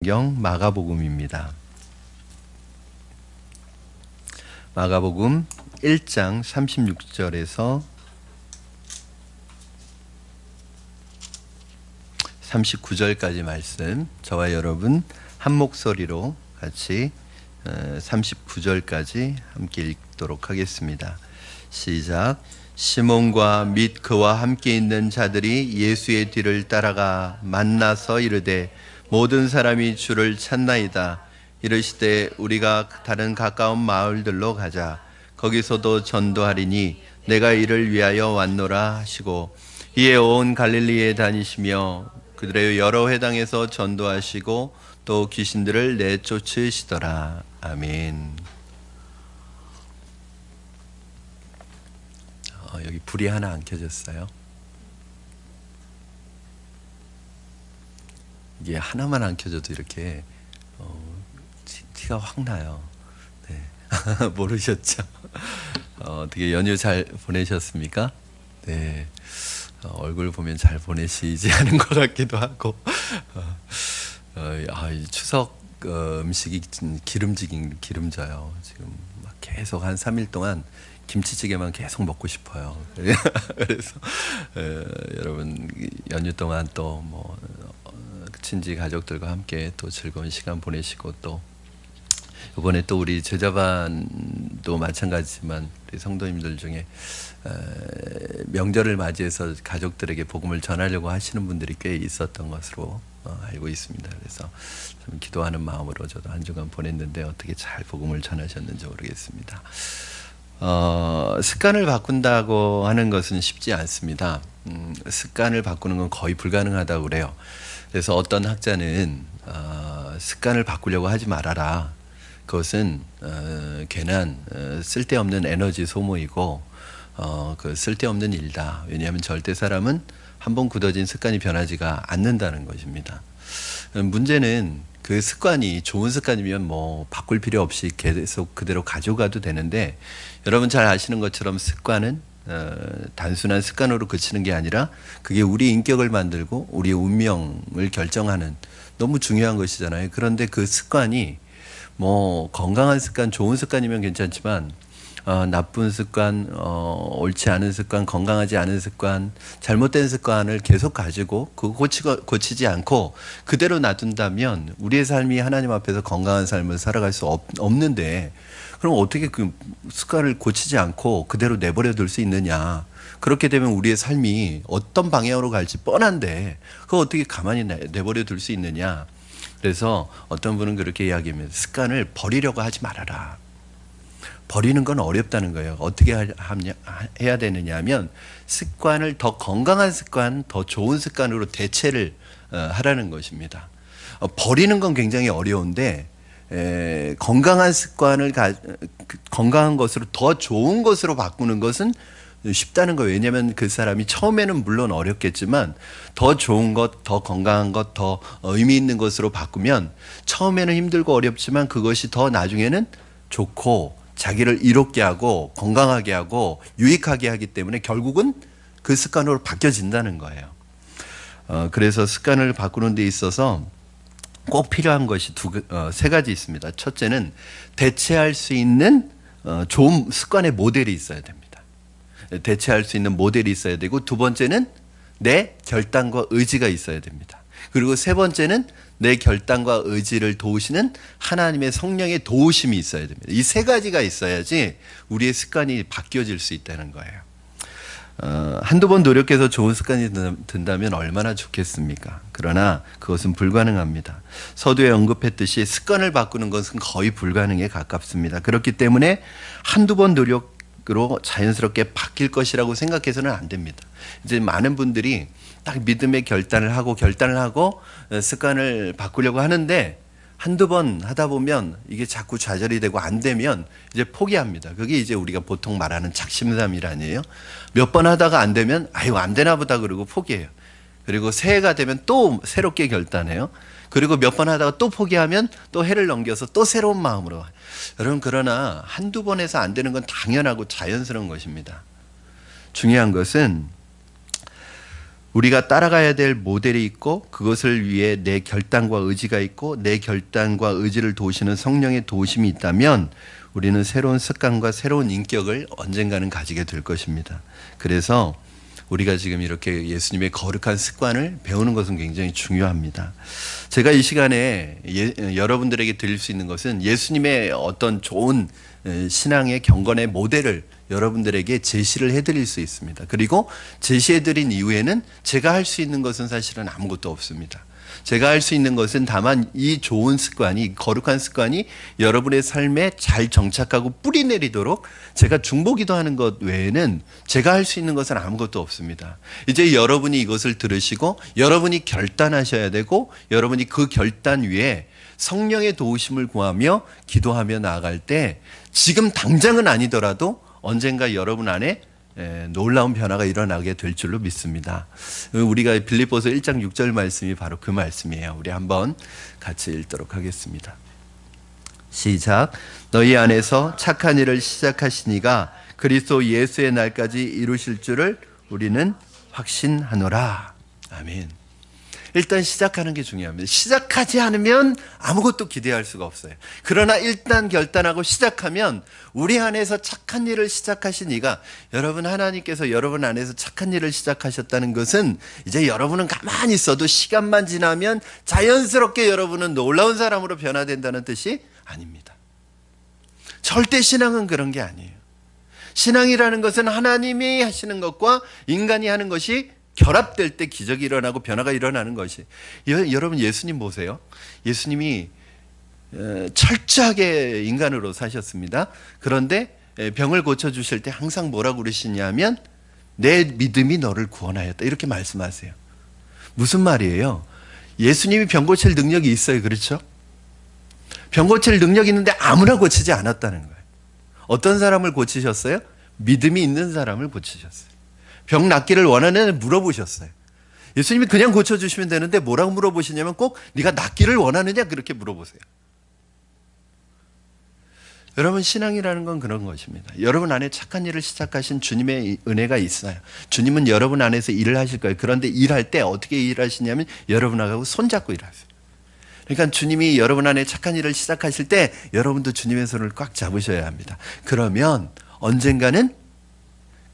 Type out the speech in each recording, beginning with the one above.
성경 마가복음입니다. 마가복음 1장 36절에서 39절까지 말씀, 저와 여러분 한 목소리로 같이 39절까지 함께 읽도록 하겠습니다. 시작. 시몬과 및 그와 함께 있는 자들이 예수의 뒤를 따라가 만나서 이르되 모든 사람이 주를 찾나이다. 이르시되 우리가 다른 가까운 마을들로 가자. 거기서도 전도하리니 내가 이를 위하여 왔노라 하시고, 이에 온 갈릴리에 다니시며 그들의 여러 회당에서 전도하시고 또 귀신들을 내쫓으시더라. 아멘. 여기 불이 하나 안 켜졌어요. 이게 하나만 안 켜져도 이렇게 티가 확 나요. 네. 모르셨죠? 어떻게 연휴 잘 보내셨습니까? 네. 얼굴 보면 잘 보내시지 않은 것 같기도 하고. 추석 음식이 기름져요. 지금 막 계속 한 3일 동안 김치찌개만 계속 먹고 싶어요. 그래서 여러분 연휴 동안 또 뭐 친지 가족들과 함께 또 즐거운 시간 보내시고, 또 이번에 또 우리 제자반도 마찬가지지만 우리 성도님들 중에 명절을 맞이해서 가족들에게 복음을 전하려고 하시는 분들이 꽤 있었던 것으로 알고 있습니다. 그래서 좀 기도하는 마음으로 저도 한 주간 보냈는데 어떻게 잘 복음을 전하셨는지 모르겠습니다. 습관을 바꾼다고 하는 것은 쉽지 않습니다. 습관을 바꾸는 건 거의 불가능하다고 그래요. 그래서 어떤 학자는 습관을 바꾸려고 하지 말아라. 그것은 괜한 쓸데없는 에너지 소모이고 그 쓸데없는 일이다. 왜냐하면 절대 사람은 한번 굳어진 습관이 변하지가 않는다는 것입니다. 문제는 그 습관이 좋은 습관이면 뭐 바꿀 필요 없이 계속 그대로 가져가도 되는데, 여러분 잘 아시는 것처럼 습관은 단순한 습관으로 그치는 게 아니라 그게 우리 인격을 만들고 우리의 운명을 결정하는 너무 중요한 것이잖아요. 그런데 그 습관이 뭐 건강한 습관, 좋은 습관이면 괜찮지만 나쁜 습관, 옳지 않은 습관, 건강하지 않은 습관, 잘못된 습관을 계속 가지고 그거 고치지 않고 그대로 놔둔다면 우리의 삶이 하나님 앞에서 건강한 삶을 살아갈 수 없는데, 그럼 어떻게 그 습관을 고치지 않고 그대로 내버려 둘 수 있느냐. 그렇게 되면 우리의 삶이 어떤 방향으로 갈지 뻔한데 그거 어떻게 가만히 내버려 둘 수 있느냐. 그래서 어떤 분은 그렇게 이야기합니다. 습관을 버리려고 하지 말아라. 버리는 건 어렵다는 거예요. 어떻게 해야 되느냐 하면 습관을 더 건강한 습관, 더 좋은 습관으로 대체를 하라는 것입니다. 버리는 건 굉장히 어려운데 건강한 습관을 건강한 것으로 더 좋은 것으로 바꾸는 것은 쉽다는 거예요. 왜냐하면 그 사람이 처음에는 물론 어렵겠지만 더 좋은 것, 더 건강한 것, 더 의미 있는 것으로 바꾸면 처음에는 힘들고 어렵지만 그것이 더 나중에는 좋고 자기를 이롭게 하고 건강하게 하고 유익하게 하기 때문에 결국은 그 습관으로 바뀌어진다는 거예요. 그래서 습관을 바꾸는 데 있어서 꼭 필요한 것이 세 가지 있습니다. 첫째는 대체할 수 있는 좋은 습관의 모델이 있어야 됩니다. 대체할 수 있는 모델이 있어야 되고, 두 번째는 내 결단과 의지가 있어야 됩니다. 그리고 세 번째는 내 결단과 의지를 도우시는 하나님의 성령의 도우심이 있어야 됩니다. 이 세 가지가 있어야지 우리의 습관이 바뀌어질 수 있다는 거예요. 한두 번 노력해서 좋은 습관이 든다면 얼마나 좋겠습니까? 그러나 그것은 불가능합니다. 서두에 언급했듯이 습관을 바꾸는 것은 거의 불가능에 가깝습니다. 그렇기 때문에 한두 번 노력으로 자연스럽게 바뀔 것이라고 생각해서는 안 됩니다. 이제 많은 분들이 딱 믿음의 결단을 하고 습관을 바꾸려고 하는데 한두 번 하다 보면 이게 자꾸 좌절이 되고 안 되면 이제 포기합니다. 그게 이제 우리가 보통 말하는 작심삼일. 몇 번 하다가 안 되면 안 되나 보다 그러고 포기해요. 그리고 새해가 되면 또 새롭게 결단해요. 그리고 몇 번 하다가 또 포기하면 또 해를 넘겨서 또 새로운 마음으로. 여러분, 그러나 한두 번 해서 안 되는 건 당연하고 자연스러운 것입니다. 중요한 것은 우리가 따라가야 될 모델이 있고 그것을 위해 내 결단과 의지가 있고 내 결단과 의지를 도우시는 성령의 도우심이 있다면 우리는 새로운 습관과 새로운 인격을 언젠가는 가지게 될 것입니다. 그래서 우리가 지금 이렇게 예수님의 거룩한 습관을 배우는 것은 굉장히 중요합니다. 제가 이 시간에 여러분들에게 드릴 수 있는 것은 예수님의 어떤 좋은 신앙의 경건의 모델을 여러분들에게 제시를 해드릴 수 있습니다. 그리고 제시해드린 이후에는 제가 할 수 있는 것은 사실은 아무것도 없습니다. 제가 할 수 있는 것은 다만 이 좋은 습관이, 거룩한 습관이 여러분의 삶에 잘 정착하고 뿌리 내리도록 제가 중보기도하는 것 외에는 제가 할 수 있는 것은 아무것도 없습니다. 이제 여러분이 이것을 들으시고 여러분이 결단하셔야 되고 여러분이 그 결단 위에 성령의 도우심을 구하며 기도하며 나아갈 때 지금 당장은 아니더라도 언젠가 여러분 안에 놀라운 변화가 일어나게 될 줄로 믿습니다. 우리가 빌립보서 1장 6절 말씀이 바로 그 말씀이에요. 우리 한번 같이 읽도록 하겠습니다. 시작. 너희 안에서 착한 일을 시작하시니가 그리스도 예수의 날까지 이루실 줄을 우리는 확신하노라. 아멘. 일단 시작하는 게 중요합니다. 시작하지 않으면 아무것도 기대할 수가 없어요. 그러나 일단 결단하고 시작하면 우리 안에서 착한 일을 시작하신 이가, 여러분 하나님께서 여러분 안에서 착한 일을 시작하셨다는 것은 이제 여러분은 가만히 있어도 시간만 지나면 자연스럽게 여러분은 놀라운 사람으로 변화된다는 뜻이 아닙니다. 절대 신앙은 그런 게 아니에요. 신앙이라는 것은 하나님이 하시는 것과 인간이 하는 것이 결합될 때 기적이 일어나고 변화가 일어나는 것이. 여러분 예수님 보세요. 예수님이 철저하게 인간으로 사셨습니다. 그런데 병을 고쳐주실 때 항상 뭐라고 그러시냐면 내 믿음이 너를 구원하였다 이렇게 말씀하세요. 무슨 말이에요? 예수님이 병 고칠 능력이 있어요. 그렇죠? 병 고칠 능력이 있는데 아무나 고치지 않았다는 거예요. 어떤 사람을 고치셨어요? 믿음이 있는 사람을 고치셨어요. 병 낫기를 원하는 물어보셨어요. 예수님이 그냥 고쳐주시면 되는데 뭐라고 물어보시냐면 꼭 네가 낫기를 원하느냐 그렇게 물어보세요. 여러분 신앙이라는 건 그런 것입니다. 여러분 안에 착한 일을 시작하신 주님의 은혜가 있어요. 주님은 여러분 안에서 일을 하실 거예요. 그런데 일할 때 어떻게 일하시냐면 여러분하고 손잡고 일하세요. 그러니까 주님이 여러분 안에 착한 일을 시작하실 때 여러분도 주님의 손을 꽉 잡으셔야 합니다. 그러면 언젠가는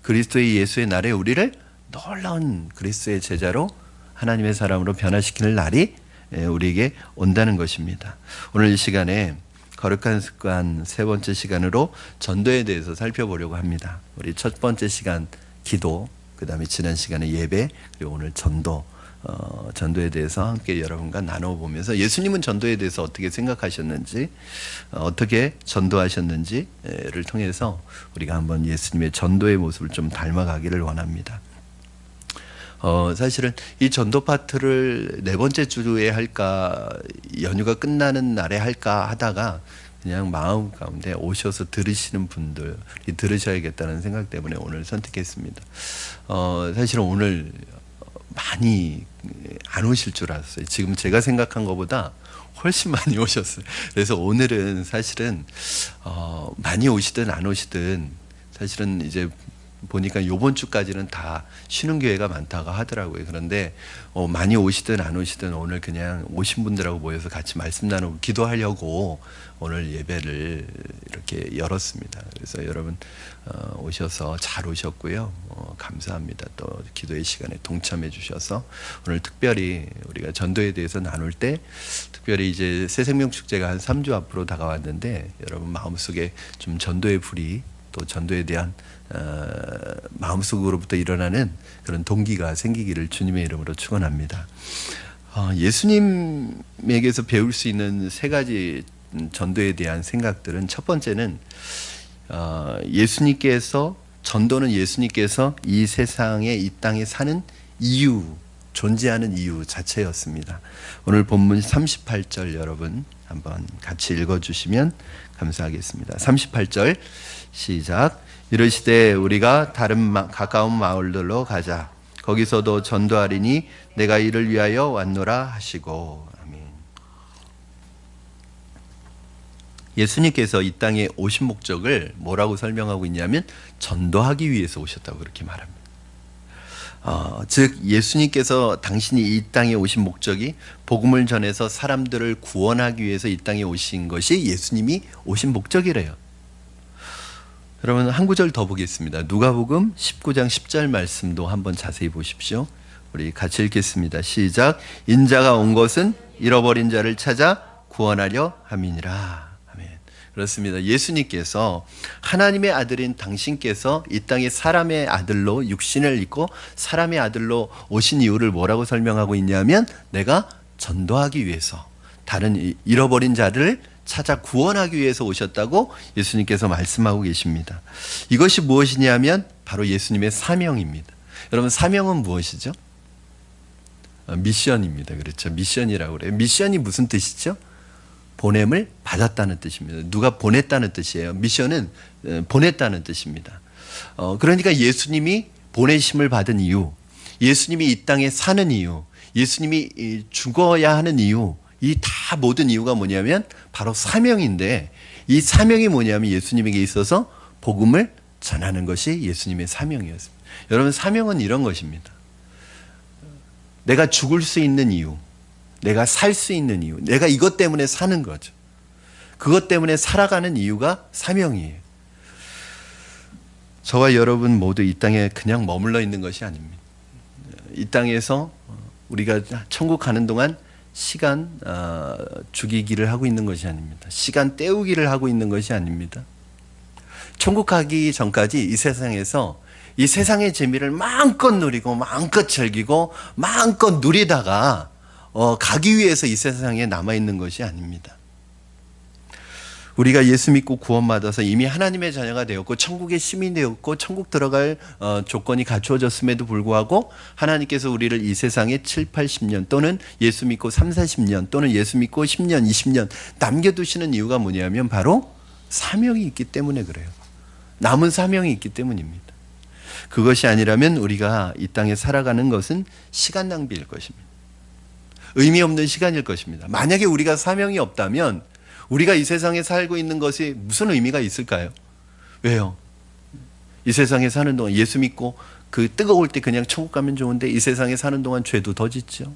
그리스도의 예수의 날에 우리를 놀라운 그리스도의 제자로 하나님의 사람으로 변화시키는 날이 우리에게 온다는 것입니다. 오늘 이 시간에 거룩한 습관 세 번째 시간으로 전도에 대해서 살펴보려고 합니다. 우리 첫 번째 시간 기도, 그 다음에 지난 시간에 예배, 그리고 오늘 전도에 대해서 함께 여러분과 나눠보면서 예수님은 전도에 대해서 어떻게 생각하셨는지, 어떻게 전도하셨는지를 통해서 우리가 한번 예수님의 전도의 모습을 좀 닮아가기를 원합니다. 사실은 이 전도 파트를 네 번째 주에 할까, 연휴가 끝나는 날에 할까 하다가 그냥 마음 가운데 오셔서 들으시는 분들이 들으셔야겠다는 생각 때문에 오늘 선택했습니다. 사실은 오늘 많이 안 오실 줄 알았어요. 지금 제가 생각한 것보다 훨씬 많이 오셨어요. 그래서 오늘은 사실은 많이 오시든 안 오시든 사실은 이제 보니까 이번 주까지는 다 쉬는 교회가 많다고 하더라고요. 그런데 많이 오시든 안 오시든 오늘 그냥 오신 분들하고 모여서 같이 말씀 나누고 기도하려고 오늘 예배를 이렇게 열었습니다. 그래서 여러분 오셔서 잘 오셨고요. 감사합니다. 또 기도의 시간에 동참해 주셔서 오늘 특별히 우리가 전도에 대해서 나눌 때 특별히 이제 새생명축제가 한 3주 앞으로 다가왔는데 여러분 마음속에 좀 전도의 불이 또 전도에 대한 마음속으로부터 일어나는 그런 동기가 생기기를 주님의 이름으로 축원합니다. 예수님에게서 배울 수 있는 세 가지 전도에 대한 생각들은 첫 번째는 전도는 예수님께서 이 세상에 이 땅에 사는 이유, 존재하는 이유 자체였습니다. 오늘 본문 38절 여러분 한번 같이 읽어주시면 감사하겠습니다. 38절 시작. 이르시되 우리가 다른 가까운 마을들로 가자. 거기서도 전도하리니 내가 이를 위하여 왔노라 하시고. 아멘. 예수님께서 이 땅에 오신 목적을 뭐라고 설명하고 있냐면 전도하기 위해서 오셨다고 그렇게 말합니다. 즉 예수님께서 당신이 이 땅에 오신 목적이 복음을 전해서 사람들을 구원하기 위해서 이 땅에 오신 것이 예수님이 오신 목적이래요. 여러분 한 구절 더 보겠습니다. 누가복음 19장 10절 말씀도 한번 자세히 보십시오. 우리 같이 읽겠습니다. 시작. 인자가 온 것은 잃어버린 자를 찾아 구원하려 함이니라. 아멘. 그렇습니다. 예수님께서 하나님의 아들인 당신께서 이 땅에 사람의 아들로 육신을 입고 사람의 아들로 오신 이유를 뭐라고 설명하고 있냐면 내가 전도하기 위해서 다른 잃어버린 자를 찾아 구원하기 위해서 오셨다고 예수님께서 말씀하고 계십니다. 이것이 무엇이냐면 바로 예수님의 사명입니다. 여러분 사명은 무엇이죠? 미션입니다. 그렇죠. 미션이라고 그래요. 미션이 무슨 뜻이죠? 보냄을 받았다는 뜻입니다. 누가 보냈다는 뜻이에요. 미션은 보냈다는 뜻입니다. 그러니까 예수님이 보내심을 받은 이유, 예수님이 이 땅에 사는 이유, 예수님이 죽어야 하는 이유, 이 다 모든 이유가 뭐냐면 바로 사명인데 이 사명이 뭐냐면 예수님에게 있어서 복음을 전하는 것이 예수님의 사명이었습니다. 여러분 사명은 이런 것입니다. 내가 죽을 수 있는 이유, 내가 살 수 있는 이유, 내가 이것 때문에 사는 거죠. 그것 때문에 살아가는 이유가 사명이에요. 저와 여러분 모두 이 땅에 그냥 머물러 있는 것이 아닙니다. 이 땅에서 우리가 천국 가는 동안 시간 죽이기를 하고 있는 것이 아닙니다. 시간 때우기를 하고 있는 것이 아닙니다. 천국 가기 전까지 이 세상에서 이 세상의 재미를 마음껏 누리고 마음껏 즐기고 마음껏 누리다가 가기 위해서 이 세상에 남아있는 것이 아닙니다. 우리가 예수 믿고 구원받아서 이미 하나님의 자녀가 되었고 천국의 시민이 되었고 천국 들어갈 조건이 갖추어졌음에도 불구하고 하나님께서 우리를 이 세상에 7, 80년 또는 예수 믿고 3, 40년 또는 예수 믿고 10년, 20년 남겨두시는 이유가 뭐냐면 바로 사명이 있기 때문에 그래요. 남은 사명이 있기 때문입니다. 그것이 아니라면 우리가 이 땅에 살아가는 것은 시간 낭비일 것입니다. 의미 없는 시간일 것입니다. 만약에 우리가 사명이 없다면 우리가 이 세상에 살고 있는 것이 무슨 의미가 있을까요? 왜요? 이 세상에 사는 동안 예수 믿고 그 뜨거울 때 그냥 천국 가면 좋은데 이 세상에 사는 동안 죄도 더 짓죠.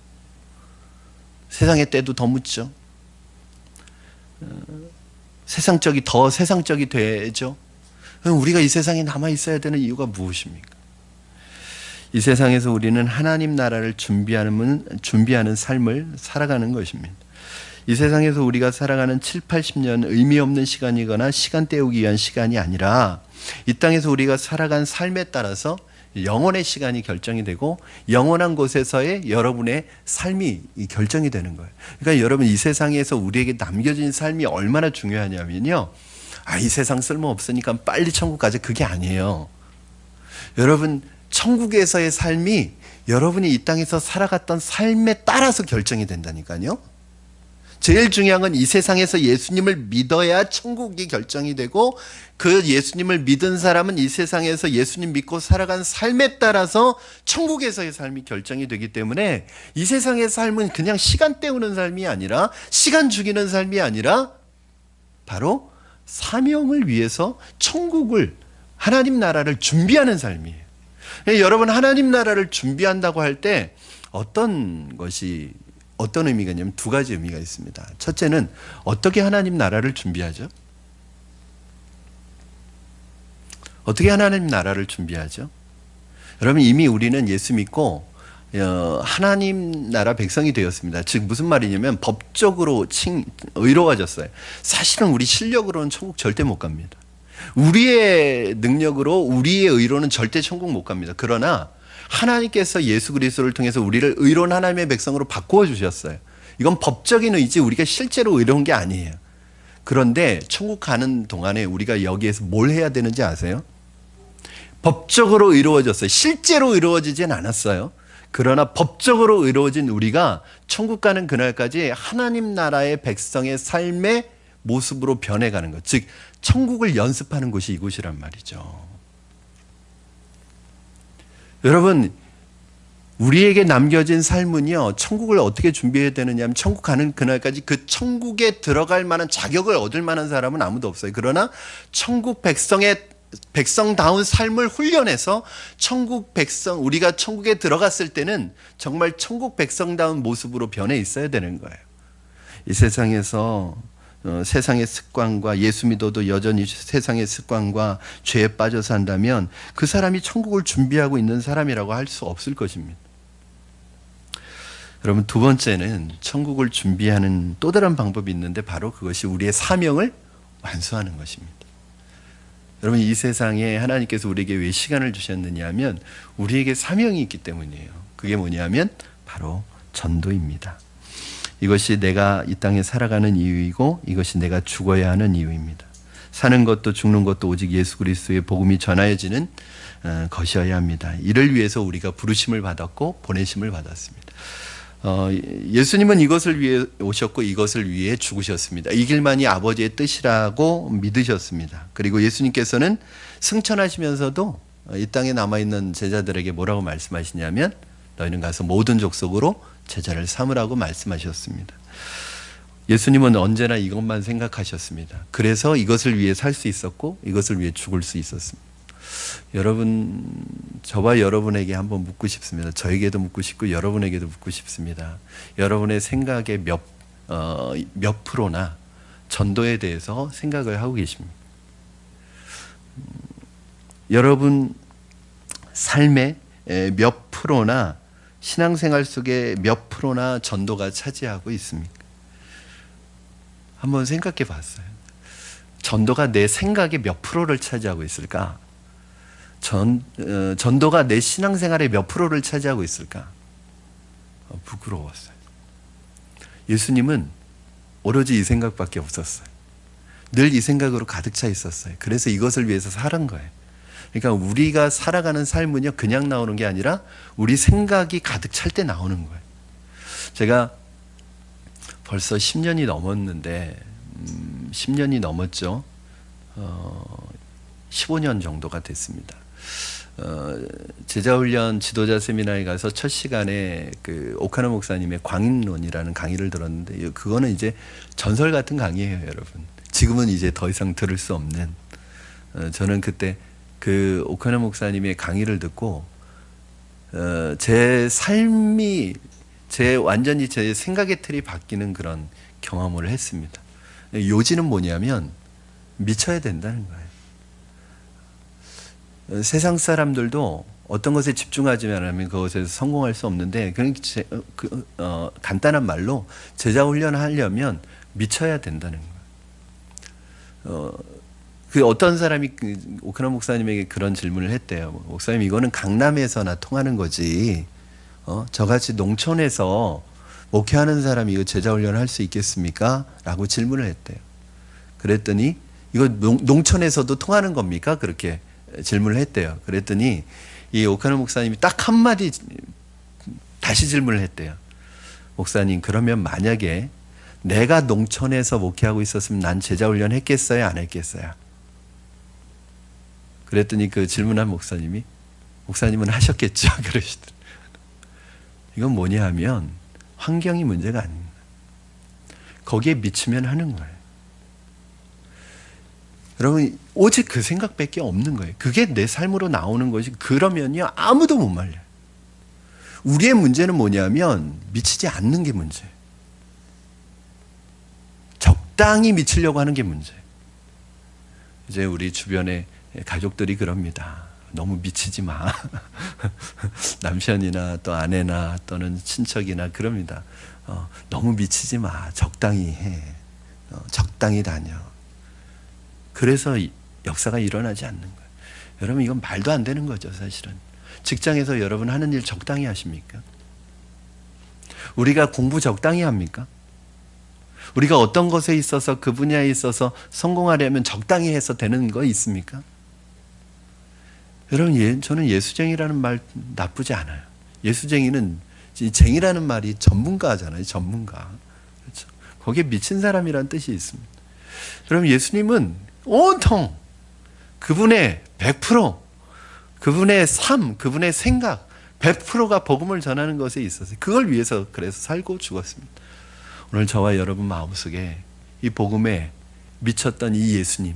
세상의 때도 더 묻죠. 더 세상적이 되죠. 우리가 이 세상에 남아 있어야 되는 이유가 무엇입니까? 이 세상에서 우리는 하나님 나라를 준비하는 삶을 살아가는 것입니다. 이 세상에서 우리가 살아가는 7, 80년 의미 없는 시간이거나 시간 때우기 위한 시간이 아니라 이 땅에서 우리가 살아간 삶에 따라서 영원의 시간이 결정이 되고 영원한 곳에서의 여러분의 삶이 결정이 되는 거예요. 그러니까 여러분 이 세상에서 우리에게 남겨진 삶이 얼마나 중요하냐면요. 이 세상 쓸모없으니까 빨리 천국 가자. 그게 아니에요. 여러분 천국에서의 삶이 여러분이 이 땅에서 살아갔던 삶에 따라서 결정이 된다니까요. 제일 중요한 건 이 세상에서 예수님을 믿어야 천국이 결정이 되고 그 예수님을 믿은 사람은 이 세상에서 예수님 믿고 살아간 삶에 따라서 천국에서의 삶이 결정이 되기 때문에 이 세상의 삶은 그냥 시간 때우는 삶이 아니라 시간 죽이는 삶이 아니라 바로 사명을 위해서 천국을 하나님 나라를 준비하는 삶이에요. 여러분 하나님 나라를 준비한다고 할 때 어떤 의미가 있냐면 두 가지 의미가 있습니다. 첫째는 어떻게 하나님 나라를 준비하죠? 어떻게 하나님 나라를 준비하죠? 여러분 이미 우리는 예수 믿고 하나님 나라 백성이 되었습니다. 즉 무슨 말이냐면 법적으로 의로워졌어요. 사실은 우리 실력으로는 천국 절대 못 갑니다. 우리의 능력으로 우리의 의로는 절대 천국 못 갑니다. 그러나 하나님께서 예수 그리스도를 통해서 우리를 의로운 하나님의 백성으로 바꾸어 주셨어요. 이건 법적인 의지, 우리가 실제로 의로운 게 아니에요. 그런데 천국 가는 동안에 우리가 여기에서 뭘 해야 되는지 아세요? 법적으로 의로워졌어요. 실제로 의로워지진 않았어요. 그러나 법적으로 의로워진 우리가 천국 가는 그날까지 하나님 나라의 백성의 삶의 모습으로 변해가는 것, 즉 천국을 연습하는 곳이 이곳이란 말이죠. 여러분 우리에게 남겨진 삶은요, 천국을 어떻게 준비해야 되느냐 하면 천국 가는 그날까지 그 천국에 들어갈 만한 자격을 얻을 만한 사람은 아무도 없어요. 그러나 천국 백성의 백성다운 삶을 훈련해서 천국 백성, 우리가 천국에 들어갔을 때는 정말 천국 백성다운 모습으로 변해 있어야 되는 거예요. 이 세상에서 세상의 습관과 예수 믿어도 여전히 세상의 습관과 죄에 빠져 산다면 그 사람이 천국을 준비하고 있는 사람이라고 할 수 없을 것입니다. 여러분, 두 번째는 천국을 준비하는 또 다른 방법이 있는데 바로 그것이 우리의 사명을 완수하는 것입니다. 여러분, 이 세상에 하나님께서 우리에게 왜 시간을 주셨느냐 하면 우리에게 사명이 있기 때문이에요. 그게 뭐냐면 바로 전도입니다. 이것이 내가 이 땅에 살아가는 이유이고 이것이 내가 죽어야 하는 이유입니다. 사는 것도 죽는 것도 오직 예수 그리스도의 복음이 전하여지는 것이어야 합니다. 이를 위해서 우리가 부르심을 받았고 보내심을 받았습니다. 예수님은 이것을 위해 오셨고 이것을 위해 죽으셨습니다. 이 길만이 아버지의 뜻이라고 믿으셨습니다. 그리고 예수님께서는 승천하시면서도 이 땅에 남아있는 제자들에게 뭐라고 말씀하시냐면 너희는 가서 모든 족속으로 제자를 삼으라고 말씀하셨습니다. 예수님은 언제나 이것만 생각하셨습니다. 그래서 이것을 위해 살 수 있었고 이것을 위해 죽을 수 있었습니다. 여러분, 저와 여러분에게 한번 묻고 싶습니다. 저에게도 묻고 싶고 여러분에게도 묻고 싶습니다. 여러분의 생각의 몇 프로나 전도에 대해서 생각을 하고 계십니까? 여러분 삶의 몇 프로나 신앙생활 속에 몇 프로나 전도가 차지하고 있습니까? 한번 생각해 봤어요. 전도가 내 생각의 몇 프로를 차지하고 있을까? 전도가 내 신앙생활의 몇 프로를 차지하고 있을까? 부끄러웠어요. 예수님은 오로지 이 생각밖에 없었어요. 늘 이 생각으로 가득 차 있었어요. 그래서 이것을 위해서 살은 거예요. 그러니까 우리가 살아가는 삶은요, 그냥 나오는 게 아니라 우리 생각이 가득 찰 때 나오는 거예요. 제가 벌써 10년이 넘었는데 10년이 넘었죠. 15년 정도가 됐습니다. 제자훈련 지도자 세미나에 가서 첫 시간에 그 오카노 목사님의 광인론이라는 강의를 들었는데 그거는 이제 전설 같은 강의예요, 여러분. 지금은 이제 더 이상 들을 수 없는. 저는 그때 그 오카노 목사님의 강의를 듣고 제 삶이 완전히 제 생각의 틀이 바뀌는 그런 경험을 했습니다. 요지는 뭐냐면 미쳐야 된다는 거예요. 세상 사람들도 어떤 것에 집중하지 않으면 그것에서 성공할 수 없는데 간단한 말로 제자 훈련하려면 미쳐야 된다는 거예요. 그 어떤 사람이 오카노 목사님에게 그런 질문을 했대요. 목사님, 이거는 강남에서나 통하는 거지. 저같이 농촌에서 목회하는 사람이 이거 제자 훈련할 수 있겠습니까? 라고 질문을 했대요. 그랬더니 이거 농촌에서도 통하는 겁니까? 그렇게 질문을 했대요. 그랬더니 이 오카노 목사님이 딱 한마디 다시 질문을 했대요. 목사님, 그러면 만약에 내가 농촌에서 목회하고 있었으면 난 제자 훈련 했겠어요? 안 했겠어요? 그랬더니 그 질문한 목사님은 하셨겠죠? 그러시더라고요. 이건 뭐냐 하면 환경이 문제가 아닙니다. 거기에 미치면 하는 거예요. 여러분, 오직 그 생각밖에 없는 거예요. 그게 내 삶으로 나오는 것이 그러면요 아무도 못 말려요. 우리의 문제는 뭐냐면 미치지 않는 게 문제예요. 적당히 미치려고 하는 게 문제예요. 이제 우리 주변에 가족들이 그럽니다. 너무 미치지 마. 남편이나 또 아내나 또는 친척이나 그럽니다. 너무 미치지 마. 적당히 해. 적당히 다녀. 그래서 역사가 일어나지 않는 거예요. 여러분, 이건 말도 안 되는 거죠, 사실은. 직장에서 여러분 하는 일 적당히 하십니까? 우리가 공부 적당히 합니까? 우리가 어떤 것에 있어서 그 분야에 있어서 성공하려면 적당히 해서 되는 거 있습니까? 여러분, 저는 예수쟁이라는 말 나쁘지 않아요. 예수쟁이는 쟁이라는 말이 전문가잖아요. 전문가. 그렇죠? 거기에 미친 사람이라는 뜻이 있습니다. 여러분, 예수님은 온통 그분의 100%, 그분의 삶, 그분의 생각 100%가 복음을 전하는 것에 있어서 그걸 위해서 그래서 살고 죽었습니다. 오늘 저와 여러분 마음속에 이 복음에 미쳤던 이 예수님,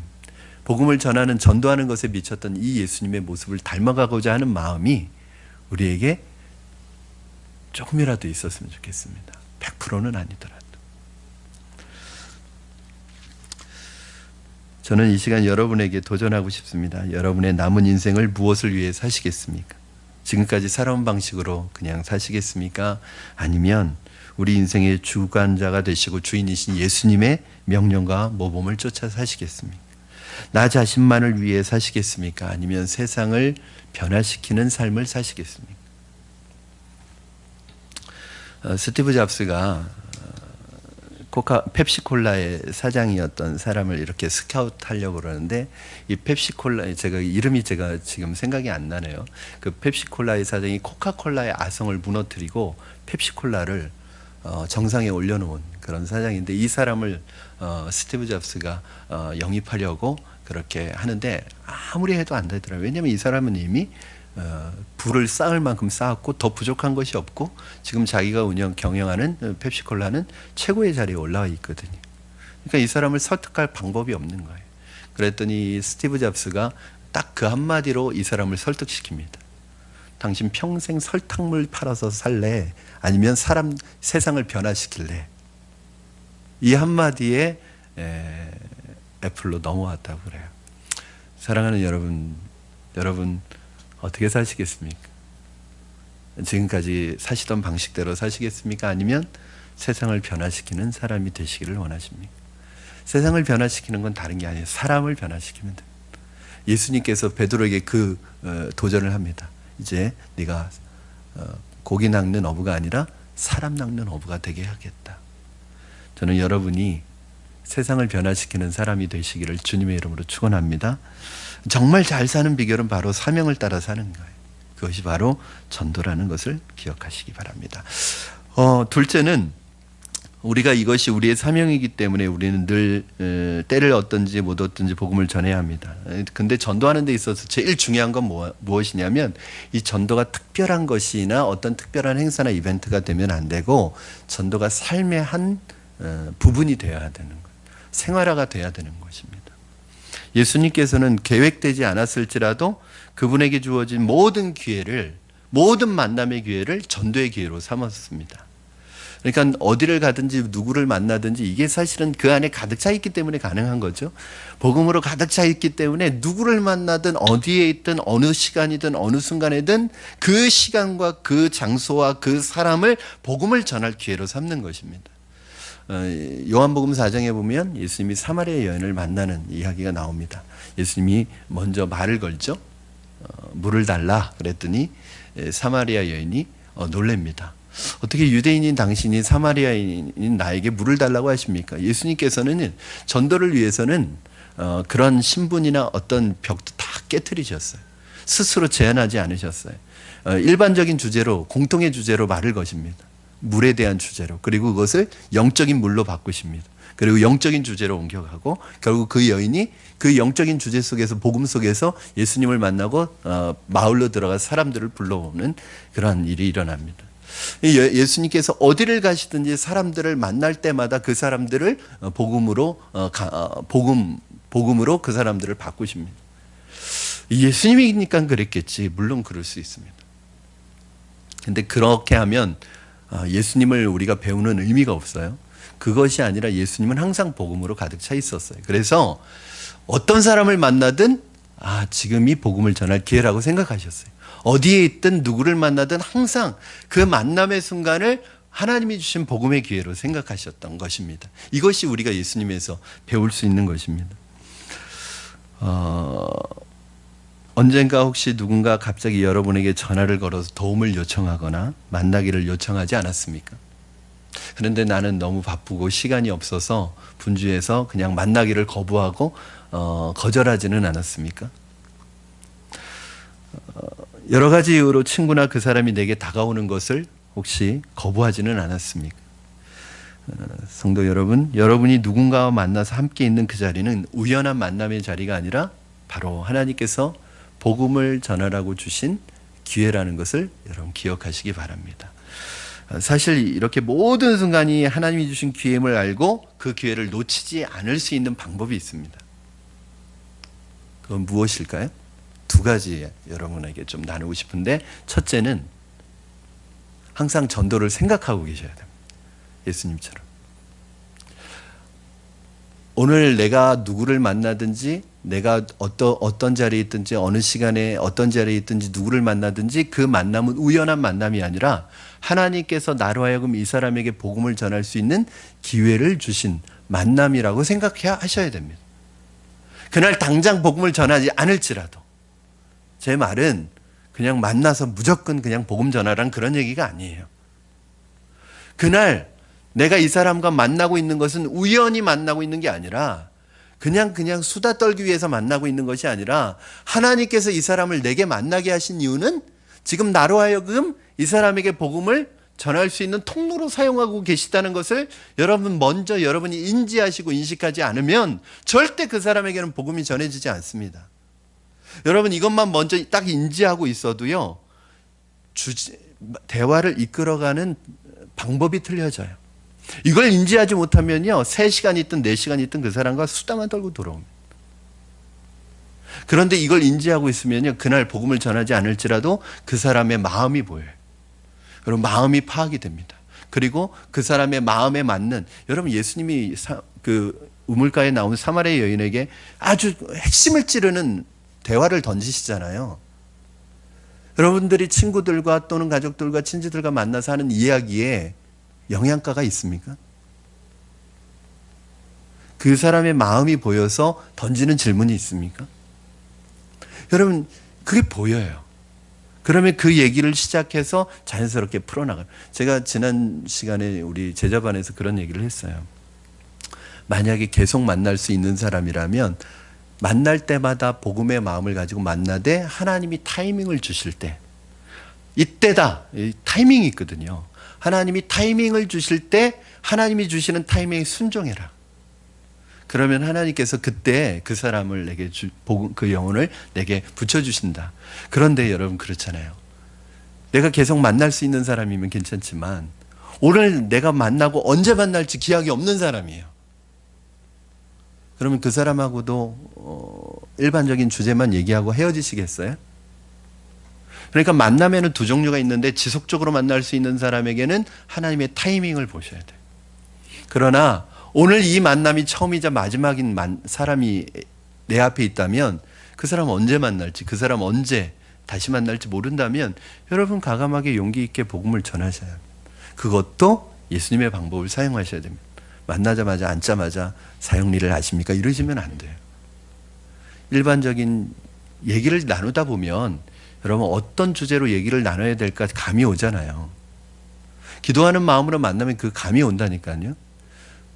복음을 전하는 전도하는 것에 미쳤던 이 예수님의 모습을 닮아가고자 하는 마음이 우리에게 조금이라도 있었으면 좋겠습니다. 100%는 아니더라도. 저는 이 시간 여러분에게 도전하고 싶습니다. 여러분의 남은 인생을 무엇을 위해 사시겠습니까? 지금까지 살아온 방식으로 그냥 사시겠습니까? 아니면 우리 인생의 주관자가 되시고 주인이신 예수님의 명령과 모범을 쫓아 사시겠습니까? 나 자신만을 위해 사시겠습니까? 아니면 세상을 변화시키는 삶을 사시겠습니까? 스티브 잡스가 펩시콜라의 사장이었던 사람을 이렇게 스카우트 하려고 그러는데, 이 펩시콜라, 이름이 제가 지금 생각이 안 나네요. 그 펩시콜라의 사장이 코카콜라의 아성을 무너뜨리고 펩시콜라를 정상에 올려놓은 그런 사장인데, 이 사람을 스티브 잡스가 영입하려고 그렇게 하는데 아무리 해도 안 되더라고요. 왜냐하면 이 사람은 이미 부를 쌓을 만큼 쌓았고 더 부족한 것이 없고 지금 자기가 경영하는 펩시콜라는 최고의 자리에 올라와 있거든요. 그러니까 이 사람을 설득할 방법이 없는 거예요. 그랬더니 스티브 잡스가 딱 그 한마디로 이 사람을 설득시킵니다. 당신 평생 설탕물 팔아서 살래? 아니면 세상을 변화시킬래? 이 한마디에 애플로 넘어왔다고 그래요. 사랑하는 여러분 어떻게 사시겠습니까? 지금까지 사시던 방식대로 사시겠습니까? 아니면 세상을 변화시키는 사람이 되시기를 원하십니까? 세상을 변화시키는 건 다른 게 아니에요. 사람을 변화시키면 돼요. 예수님께서 베드로에게 그 도전을 합니다. 이제 네가 고기 낚는 어부가 아니라 사람 낚는 어부가 되게 하겠다. 저는 여러분이 세상을 변화시키는 사람이 되시기를 주님의 이름으로 축원합니다. 정말 잘 사는 비결은 바로 사명을 따라 사는 거예요. 그것이 바로 전도라는 것을 기억하시기 바랍니다. 둘째는 우리가 이것이 우리의 사명이기 때문에 우리는 늘 때를 얻든지 못 얻든지 복음을 전해야 합니다. 근데 전도하는 데 있어서 제일 중요한 건 무엇이냐면 이 전도가 특별한 것이나 어떤 특별한 행사나 이벤트가 되면 안 되고 전도가 삶의 한 부분이 되어야 되는 거예요. 생활화가 되어야 되는 것입니다. 예수님께서는 계획되지 않았을지라도 그분에게 주어진 모든 기회를, 모든 만남의 기회를 전도의 기회로 삼았습니다. 그러니까 어디를 가든지 누구를 만나든지 이게 사실은 그 안에 가득 차 있기 때문에 가능한 거죠. 복음으로 가득 차 있기 때문에 누구를 만나든 어디에 있든 어느 시간이든 어느 순간에든 그 시간과 그 장소와 그 사람을 복음을 전할 기회로 삼는 것입니다. 요한복음 4장에 보면 예수님이 사마리아 여인을 만나는 이야기가 나옵니다. 예수님이 먼저 말을 걸죠. 물을 달라 그랬더니 사마리아 여인이 놀랍니다. 어떻게 유대인인 당신이 사마리아인인 나에게 물을 달라고 하십니까? 예수님께서는 전도를 위해서는 그런 신분이나 어떤 벽도 다 깨트리셨어요. 스스로 제한하지 않으셨어요. 일반적인 주제로, 공통의 주제로 말을 거십니다. 물에 대한 주제로. 그리고 그것을 영적인 물로 바꾸십니다. 그리고 영적인 주제로 옮겨가고 결국 그 여인이 그 영적인 주제 속에서, 복음 속에서 예수님을 만나고 마을로 들어가 사람들을 불러오는 그러한 일이 일어납니다. 예수님께서 어디를 가시든지 사람들을 만날 때마다 그 사람들을 복음으로 그 사람들을 바꾸십니다. 예수님이니까 그랬겠지. 물론 그럴 수 있습니다. 근데 그렇게 하면 예수님을 우리가 배우는 의미가 없어요. 그것이 아니라 예수님은 항상 복음으로 가득 차 있었어요. 그래서 어떤 사람을 만나든 지금이 복음을 전할 기회라고 생각하셨어요. 어디에 있든 누구를 만나든 항상 그 만남의 순간을 하나님이 주신 복음의 기회로 생각하셨던 것입니다. 이것이 우리가 예수님에서 배울 수 있는 것입니다. 언젠가 혹시 누군가 갑자기 여러분에게 전화를 걸어서 도움을 요청하거나 만나기를 요청하지 않았습니까? 그런데 나는 너무 바쁘고 시간이 없어서 분주해서 그냥 만나기를 거부하고 거절하지는 않았습니까? 여러 가지 이유로 친구나 그 사람이 내게 다가오는 것을 혹시 거부하지는 않았습니까? 성도 여러분, 여러분이 누군가와 만나서 함께 있는 그 자리는 우연한 만남의 자리가 아니라 바로 하나님께서 복음을 전하라고 주신 기회라는 것을 여러분 기억하시기 바랍니다. 사실 이렇게 모든 순간이 하나님이 주신 기회임을 알고 그 기회를 놓치지 않을 수 있는 방법이 있습니다. 그건 무엇일까요? 두 가지 여러분에게 좀 나누고 싶은데, 첫째는 항상 전도를 생각하고 계셔야 됩니다. 예수님처럼. 오늘 내가 누구를 만나든지, 내가 어떤 자리에 있든지, 어느 시간에 어떤 자리에 있든지 누구를 만나든지 그 만남은 우연한 만남이 아니라 하나님께서 나로 하여금 이 사람에게 복음을 전할 수 있는 기회를 주신 만남이라고 생각해야 하셔야 됩니다. 그날 당장 복음을 전하지 않을지라도. 제 말은 그냥 만나서 무조건 그냥 복음 전하라는 그런 얘기가 아니에요. 그날 내가 이 사람과 만나고 있는 것은 우연히 만나고 있는 게 아니라 그냥 수다 떨기 위해서 만나고 있는 것이 아니라 하나님께서 이 사람을 내게 만나게 하신 이유는 지금 나로 하여금 이 사람에게 복음을 전할 수 있는 통로로 사용하고 계시다는 것을 먼저 여러분이 인지하시고 인식하지 않으면 절대 그 사람에게는 복음이 전해지지 않습니다. 여러분 이것만 먼저 딱 인지하고 있어도요, 대화를 이끌어가는 방법이 틀려져요. 이걸 인지하지 못하면요, 3시간 있든 4시간 있든 그 사람과 수다만 떨고 돌아옵니다. 그런데 이걸 인지하고 있으면요, 그날 복음을 전하지 않을지라도 그 사람의 마음이 보여요. 여러분 마음이 파악이 됩니다. 그리고 그 사람의 마음에 맞는, 여러분 예수님이 그 우물가에 나온 사마리아 여인에게 아주 핵심을 찌르는 대화를 던지시잖아요. 여러분들이 친구들과 또는 가족들과 친지들과 만나서 하는 이야기에 영양가가 있습니까? 그 사람의 마음이 보여서 던지는 질문이 있습니까? 여러분 그게 보여요. 그러면 그 얘기를 시작해서 자연스럽게 풀어나가요. 제가 지난 시간에 우리 제자반에서 그런 얘기를 했어요. 만약에 계속 만날 수 있는 사람이라면 만날 때마다 복음의 마음을 가지고 만나되 하나님이 타이밍을 주실 때, 이때다, 타이밍이 있거든요. 하나님이 타이밍을 주실 때 하나님이 주시는 타이밍에 순종해라. 그러면 하나님께서 그때 그 사람을 내게 그 영혼을 내게 붙여주신다. 그런데 여러분 그렇잖아요. 내가 계속 만날 수 있는 사람이면 괜찮지만 오늘 내가 만나고 언제 만날지 기약이 없는 사람이에요. 그러면 그 사람하고도 일반적인 주제만 얘기하고 헤어지시겠어요? 그러니까 만남에는 두 종류가 있는데 지속적으로 만날 수 있는 사람에게는 하나님의 타이밍을 보셔야 돼요. 그러나 오늘 이 만남이 처음이자 마지막인 사람이 내 앞에 있다면 그 사람 언제 만날지, 그 사람 언제 다시 만날지 모른다면 여러분 과감하게 용기 있게 복음을 전하셔야 합니다. 그것도 예수님의 방법을 사용하셔야 됩니다. 만나자마자 앉자마자 사형리를 하십니까? 이러시면 안 돼요. 일반적인 얘기를 나누다 보면 여러분 어떤 주제로 얘기를 나눠야 될까 감이 오잖아요. 기도하는 마음으로 만나면 그 감이 온다니까요.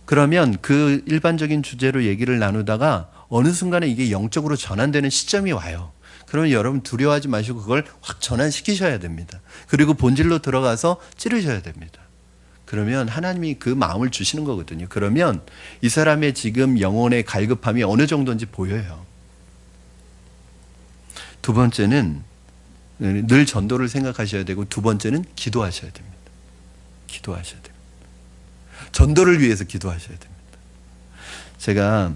그러면 그 일반적인 주제로 얘기를 나누다가 어느 순간에 이게 영적으로 전환되는 시점이 와요. 그러면 여러분 두려워하지 마시고 그걸 확 전환시키셔야 됩니다. 그리고 본질로 들어가서 찌르셔야 됩니다. 그러면 하나님이 그 마음을 주시는 거거든요. 그러면 이 사람의 지금 영혼의 갈급함이 어느 정도인지 보여요. 두 번째는 늘 전도를 생각하셔야 되고, 두 번째는 기도하셔야 됩니다. 기도하셔야 됩니다. 전도를 위해서 기도하셔야 됩니다. 제가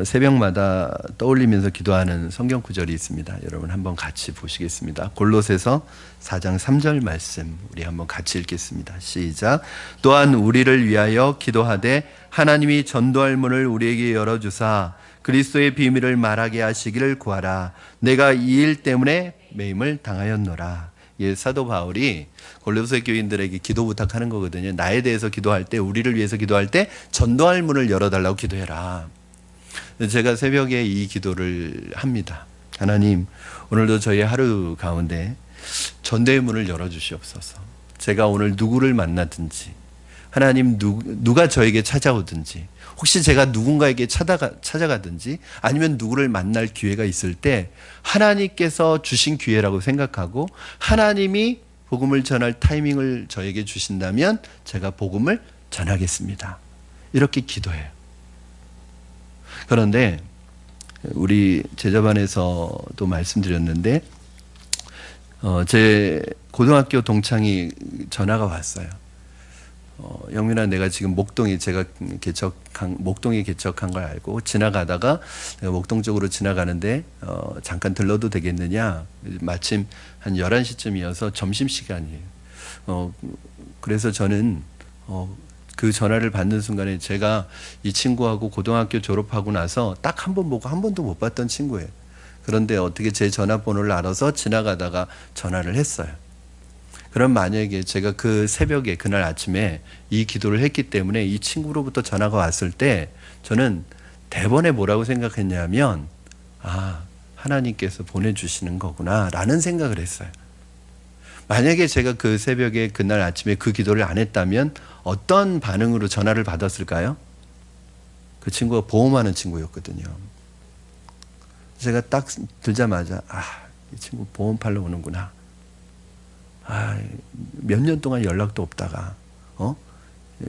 새벽마다 떠올리면서 기도하는 성경 구절이 있습니다. 여러분 한번 같이 보시겠습니다. 골로새서 4장 3절 말씀 우리 한번 같이 읽겠습니다. 시작. 또한 우리를 위하여 기도하되 하나님이 전도할 문을 우리에게 열어주사 그리스도의 비밀을 말하게 하시기를 구하라. 내가 이 일 때문에 매임을 당하였노라. 예, 사도 바울이 골로새 교인들에게 기도 부탁하는 거거든요. 나에 대해서 기도할 때, 우리를 위해서 기도할 때 전도할 문을 열어달라고 기도해라. 제가 새벽에 이 기도를 합니다. 하나님, 오늘도 저희 하루 가운데 전도의 문을 열어주시옵소서. 제가 오늘 누구를 만나든지, 하나님 누가 저에게 찾아오든지, 혹시 제가 누군가에게 찾아가든지 아니면 누구를 만날 기회가 있을 때 하나님께서 주신 기회라고 생각하고 하나님이 복음을 전할 타이밍을 저에게 주신다면 제가 복음을 전하겠습니다. 이렇게 기도해요. 그런데 우리 제자반에서도 말씀드렸는데 제 고등학교 동창이 전화가 왔어요. 영민아, 내가 지금 목동에 제가 목동에 개척한 걸 알고 지나가다가 내가 목동 쪽으로 지나가는데 잠깐 들러도 되겠느냐? 마침 한 11시쯤이어서 점심시간이에요. 그래서 저는 그 전화를 받는 순간에 제가 이 친구하고 고등학교 졸업하고 나서 딱 한 번 보고 한 번도 못 봤던 친구예요. 그런데 어떻게 제 전화번호를 알아서 지나가다가 전화를 했어요. 그럼 만약에 제가 그 새벽에 그날 아침에 이 기도를 했기 때문에 이 친구로부터 전화가 왔을 때 저는 대번에 뭐라고 생각했냐면 하나님께서 보내주시는 거구나 라는 생각을 했어요. 만약에 제가 그 새벽에 그날 아침에 그 기도를 안 했다면 어떤 반응으로 전화를 받았을까요? 그 친구가 보험하는 친구였거든요. 제가 딱 들자마자 이 친구 보험 팔러 오는구나. 몇 년 동안 연락도 없다가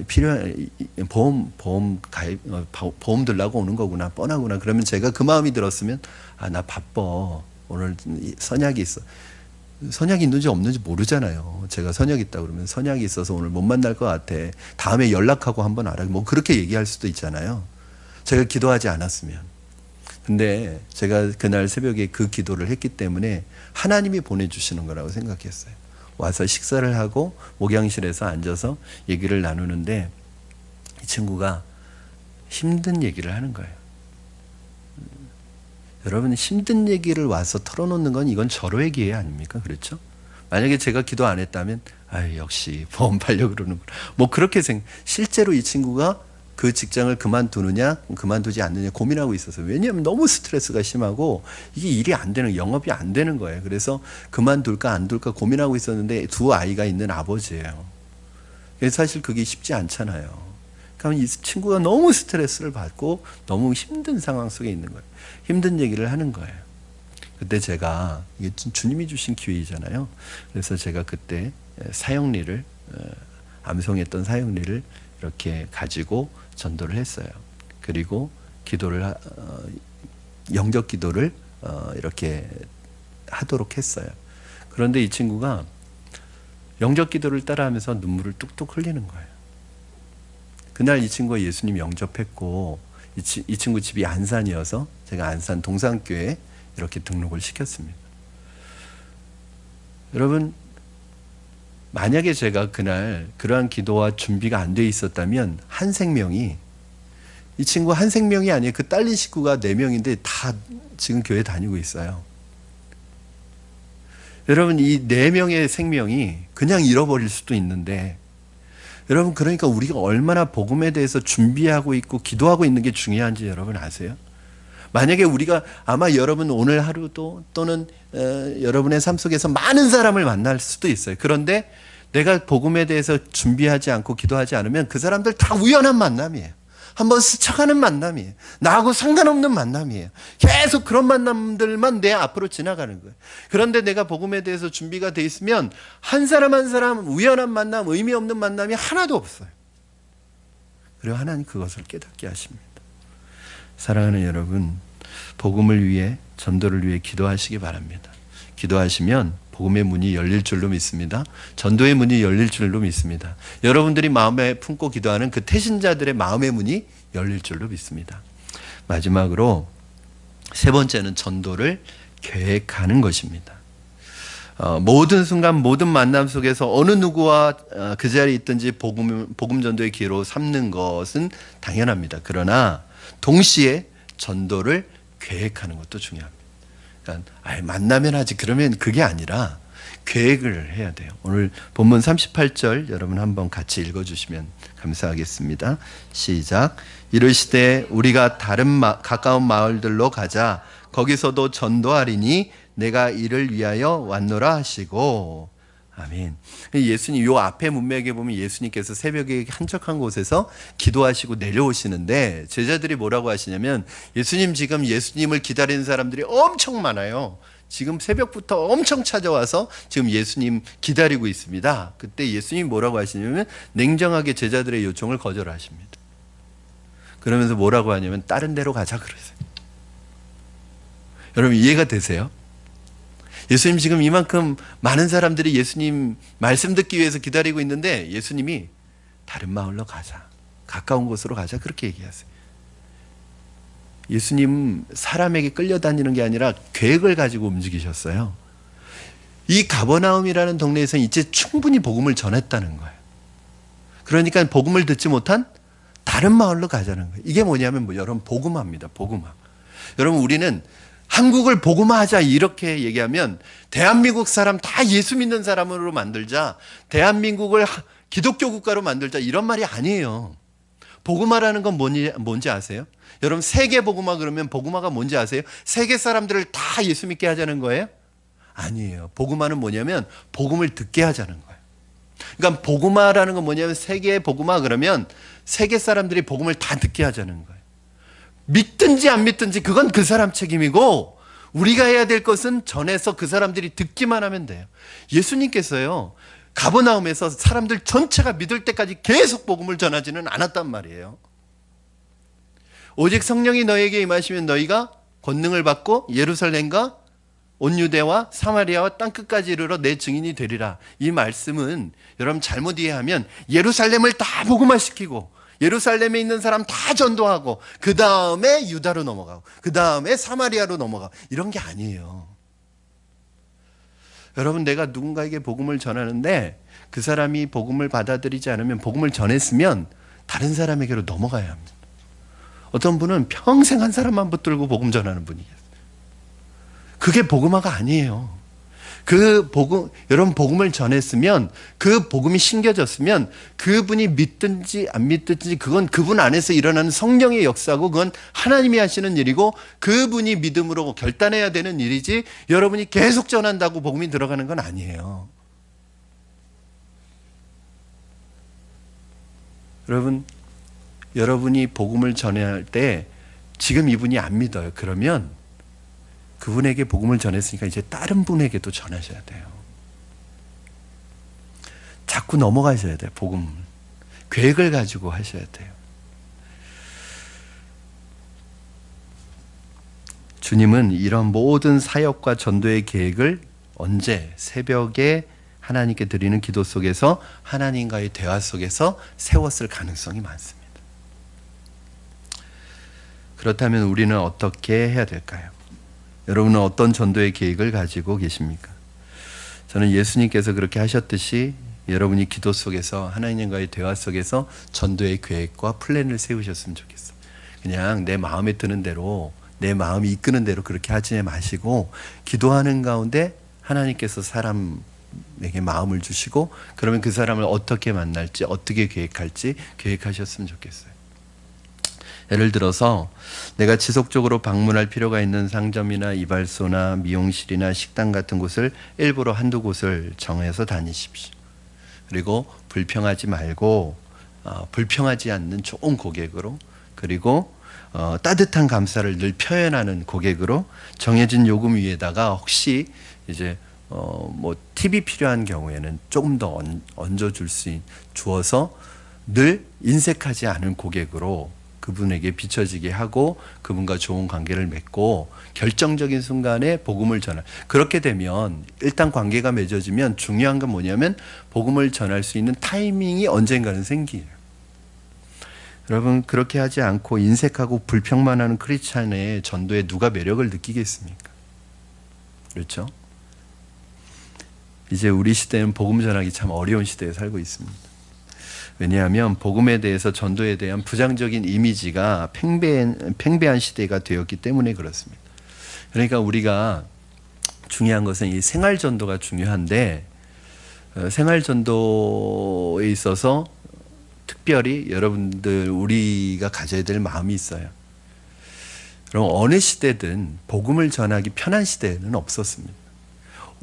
필요한 보험 가입 보험 들라고 오는 거구나. 뻔하구나. 그러면 제가 그 마음이 들었으면 나 바빠. 오늘 선약이 있어. 선약이 있는지 없는지 모르잖아요. 제가 선약 있다 그러면 선약이 있어서 오늘 못 만날 것 같아. 다음에 연락하고 한번 알아. 뭐 그렇게 얘기할 수도 있잖아요. 제가 기도하지 않았으면. 근데 제가 그날 새벽에 그 기도를 했기 때문에 하나님이 보내주시는 거라고 생각했어요. 와서 식사를 하고 목양실에서 앉아서 얘기를 나누는데 이 친구가 힘든 얘기를 하는 거예요. 여러분, 힘든 얘기를 와서 털어놓는 건 이건 절호의 기회 아닙니까? 그렇죠? 만약에 제가 기도 안 했다면 역시 보험 팔려고 그러는구나. 뭐 그렇게 실제로 이 친구가 그 직장을 그만두느냐 그만두지 않느냐 고민하고 있었어요. 왜냐하면 너무 스트레스가 심하고 이게 일이 안 되는, 영업이 안 되는 거예요. 그래서 그만둘까 안 둘까 고민하고 있었는데 두 아이가 있는 아버지예요. 그래서 사실 그게 쉽지 않잖아요. 그러면 이 친구가 너무 스트레스를 받고 너무 힘든 상황 속에 있는 거예요. 힘든 얘기를 하는 거예요. 그때 제가, 이게 주님이 주신 기회이잖아요. 그래서 제가 그때 사형리를, 암송했던 사형리를 이렇게 가지고 전도를 했어요. 그리고 기도를, 영적 기도를 이렇게 하도록 했어요. 그런데 이 친구가 영적 기도를 따라하면서 눈물을 뚝뚝 흘리는 거예요. 그날 이 친구가 예수님 영접했고 이 친구 집이 안산이어서 제가 안산 동산교회에 이렇게 등록을 시켰습니다. 여러분, 만약에 제가 그날 그러한 기도와 준비가 안 돼 있었다면 한 생명이, 이 친구 한 생명이 아니에요. 그 딸린 식구가 4명인데 다 지금 교회 다니고 있어요. 여러분, 이 4명의 생명이 그냥 잃어버릴 수도 있는데, 여러분, 그러니까 우리가 얼마나 복음에 대해서 준비하고 있고 기도하고 있는 게 중요한지 여러분 아세요? 만약에 우리가 아마 여러분 오늘 하루도 또는 여러분의 삶 속에서 많은 사람을 만날 수도 있어요. 그런데 내가 복음에 대해서 준비하지 않고 기도하지 않으면 그 사람들 다 우연한 만남이에요. 한번 스쳐가는 만남이에요. 나하고 상관없는 만남이에요. 계속 그런 만남들만 내 앞으로 지나가는 거예요. 그런데 내가 복음에 대해서 준비가 돼 있으면 한 사람 한 사람 우연한 만남, 의미 없는 만남이 하나도 없어요. 그리고 하나님 그것을 깨닫게 하십니다. 사랑하는 여러분, 복음을 위해, 전도를 위해 기도하시기 바랍니다. 기도하시면 복음의 문이 열릴 줄로 믿습니다. 전도의 문이 열릴 줄로 믿습니다. 여러분들이 마음에 품고 기도하는 그 태신자들의 마음의 문이 열릴 줄로 믿습니다. 마지막으로 세 번째는 전도를 계획하는 것입니다. 모든 순간 모든 만남 속에서 어느 누구와 그 자리에 있든지 복음 전도의 기회로 삼는 것은 당연합니다. 그러나 동시에 전도를 계획하는 것도 중요합니다. 그러니까 만나면 하지 그러면 그게 아니라 계획을 해야 돼요. 오늘 본문 38절 여러분 한번 같이 읽어주시면 감사하겠습니다. 시작. 이르시되 우리가 다른 가까운 마을들로 가자. 거기서도 전도하리니 내가 이를 위하여 왔노라 하시고. 아멘. 예수님 요 앞에 문맥에 보면 예수님께서 새벽에 한적한 곳에서 기도하시고 내려오시는데 제자들이 뭐라고 하시냐면, 예수님 지금 예수님을 기다리는 사람들이 엄청 많아요. 지금 새벽부터 엄청 찾아와서 지금 예수님 기다리고 있습니다. 그때 예수님이 뭐라고 하시냐면 냉정하게 제자들의 요청을 거절하십니다. 그러면서 뭐라고 하냐면 다른 데로 가자 그러세요. 여러분 이해가 되세요? 예수님 지금 이만큼 많은 사람들이 예수님 말씀 듣기 위해서 기다리고 있는데 예수님이 다른 마을로 가자. 가까운 곳으로 가자. 그렇게 얘기하세요. 예수님 사람에게 끌려다니는 게 아니라 계획을 가지고 움직이셨어요. 이 가버나움이라는 동네에서 이제 충분히 복음을 전했다는 거예요. 그러니까 복음을 듣지 못한 다른 마을로 가자는 거예요. 이게 뭐냐면 여러분 복음화입니다. 복음화. 여러분 우리는 한국을 복음화하자 이렇게 얘기하면 대한민국 사람 다 예수 믿는 사람으로 만들자. 대한민국을 기독교 국가로 만들자 이런 말이 아니에요. 복음화라는 건 뭔지 아세요? 여러분 세계 복음화 그러면 복음화가 뭔지 아세요? 세계 사람들을 다 예수 믿게 하자는 거예요? 아니에요. 복음화는 뭐냐면 복음을 듣게 하자는 거예요. 그러니까 복음화라는 건 뭐냐면 세계 복음화 그러면 세계 사람들이 복음을 다 듣게 하자는 거예요. 믿든지 안 믿든지 그건 그 사람 책임이고 우리가 해야 될 것은 전해서 그 사람들이 듣기만 하면 돼요. 예수님께서요. 가버나움에서 사람들 전체가 믿을 때까지 계속 복음을 전하지는 않았단 말이에요. 오직 성령이 너에게 임하시면 너희가 권능을 받고 예루살렘과 온 유대와 사마리아와 땅끝까지 이르러 내 증인이 되리라. 이 말씀은 여러분 잘못 이해하면 예루살렘을 다 복음화시키고 예루살렘에 있는 사람 다 전도하고 그 다음에 유다로 넘어가고 그 다음에 사마리아로 넘어가고 이런 게 아니에요. 여러분 내가 누군가에게 복음을 전하는데 그 사람이 복음을 받아들이지 않으면 복음을 전했으면 다른 사람에게로 넘어가야 합니다. 어떤 분은 평생 한 사람만 붙들고 복음 전하는 분이 계세요. 그게 복음화가 아니에요. 여러분 복음을 전했으면 그 복음이 심겨졌으면 그분이 믿든지 안 믿든지 그건 그분 안에서 일어나는 성령의 역사고 그건 하나님이 하시는 일이고 그분이 믿음으로 결단해야 되는 일이지 여러분이 계속 전한다고 복음이 들어가는 건 아니에요. 여러분이 복음을 전할 때 지금 이분이 안 믿어요. 그러면 그분에게 복음을 전했으니까 이제 다른 분에게도 전하셔야 돼요. 자꾸 넘어가셔야 돼요. 복음. 계획을 가지고 하셔야 돼요. 주님은 이런 모든 사역과 전도의 계획을 언제 새벽에 하나님께 드리는 기도 속에서 하나님과의 대화 속에서 세웠을 가능성이 많습니다. 그렇다면 우리는 어떻게 해야 될까요? 여러분은 어떤 전도의 계획을 가지고 계십니까? 저는 예수님께서 그렇게 하셨듯이 여러분이 기도 속에서 하나님과의 대화 속에서 전도의 계획과 플랜을 세우셨으면 좋겠어요. 그냥 내 마음에 드는 대로 내 마음이 이끄는 대로 그렇게 하지 마시고 기도하는 가운데 하나님께서 사람에게 마음을 주시고 그러면 그 사람을 어떻게 만날지 어떻게 계획할지 계획하셨으면 좋겠어요. 예를 들어서 내가 지속적으로 방문할 필요가 있는 상점이나 이발소나 미용실이나 식당 같은 곳을 일부러 한두 곳을 정해서 다니십시오. 그리고 불평하지 말고 불평하지 않는 좋은 고객으로 그리고 따뜻한 감사를 늘 표현하는 고객으로 정해진 요금 위에다가 혹시 이제 팁이 필요한 경우에는 조금 더 주어서 늘 인색하지 않은 고객으로 그분에게 비춰지게 하고 그분과 좋은 관계를 맺고 결정적인 순간에 복음을 전할. 그렇게 되면 일단 관계가 맺어지면 중요한 건 뭐냐면 복음을 전할 수 있는 타이밍이 언젠가는 생겨요. 여러분 그렇게 하지 않고 인색하고 불평만 하는 크리스찬의 전도에 누가 매력을 느끼겠습니까? 그렇죠? 이제 우리 시대는 복음 전하기 참 어려운 시대에 살고 있습니다. 왜냐하면 복음에 대해서 전도에 대한 부정적인 이미지가 팽배한 시대가 되었기 때문에 그렇습니다. 그러니까 우리가 중요한 것은 이 생활전도가 중요한데 생활전도에 있어서 특별히 여러분들 우리가 가져야 될 마음이 있어요. 그럼 어느 시대든 복음을 전하기 편한 시대는 없었습니다.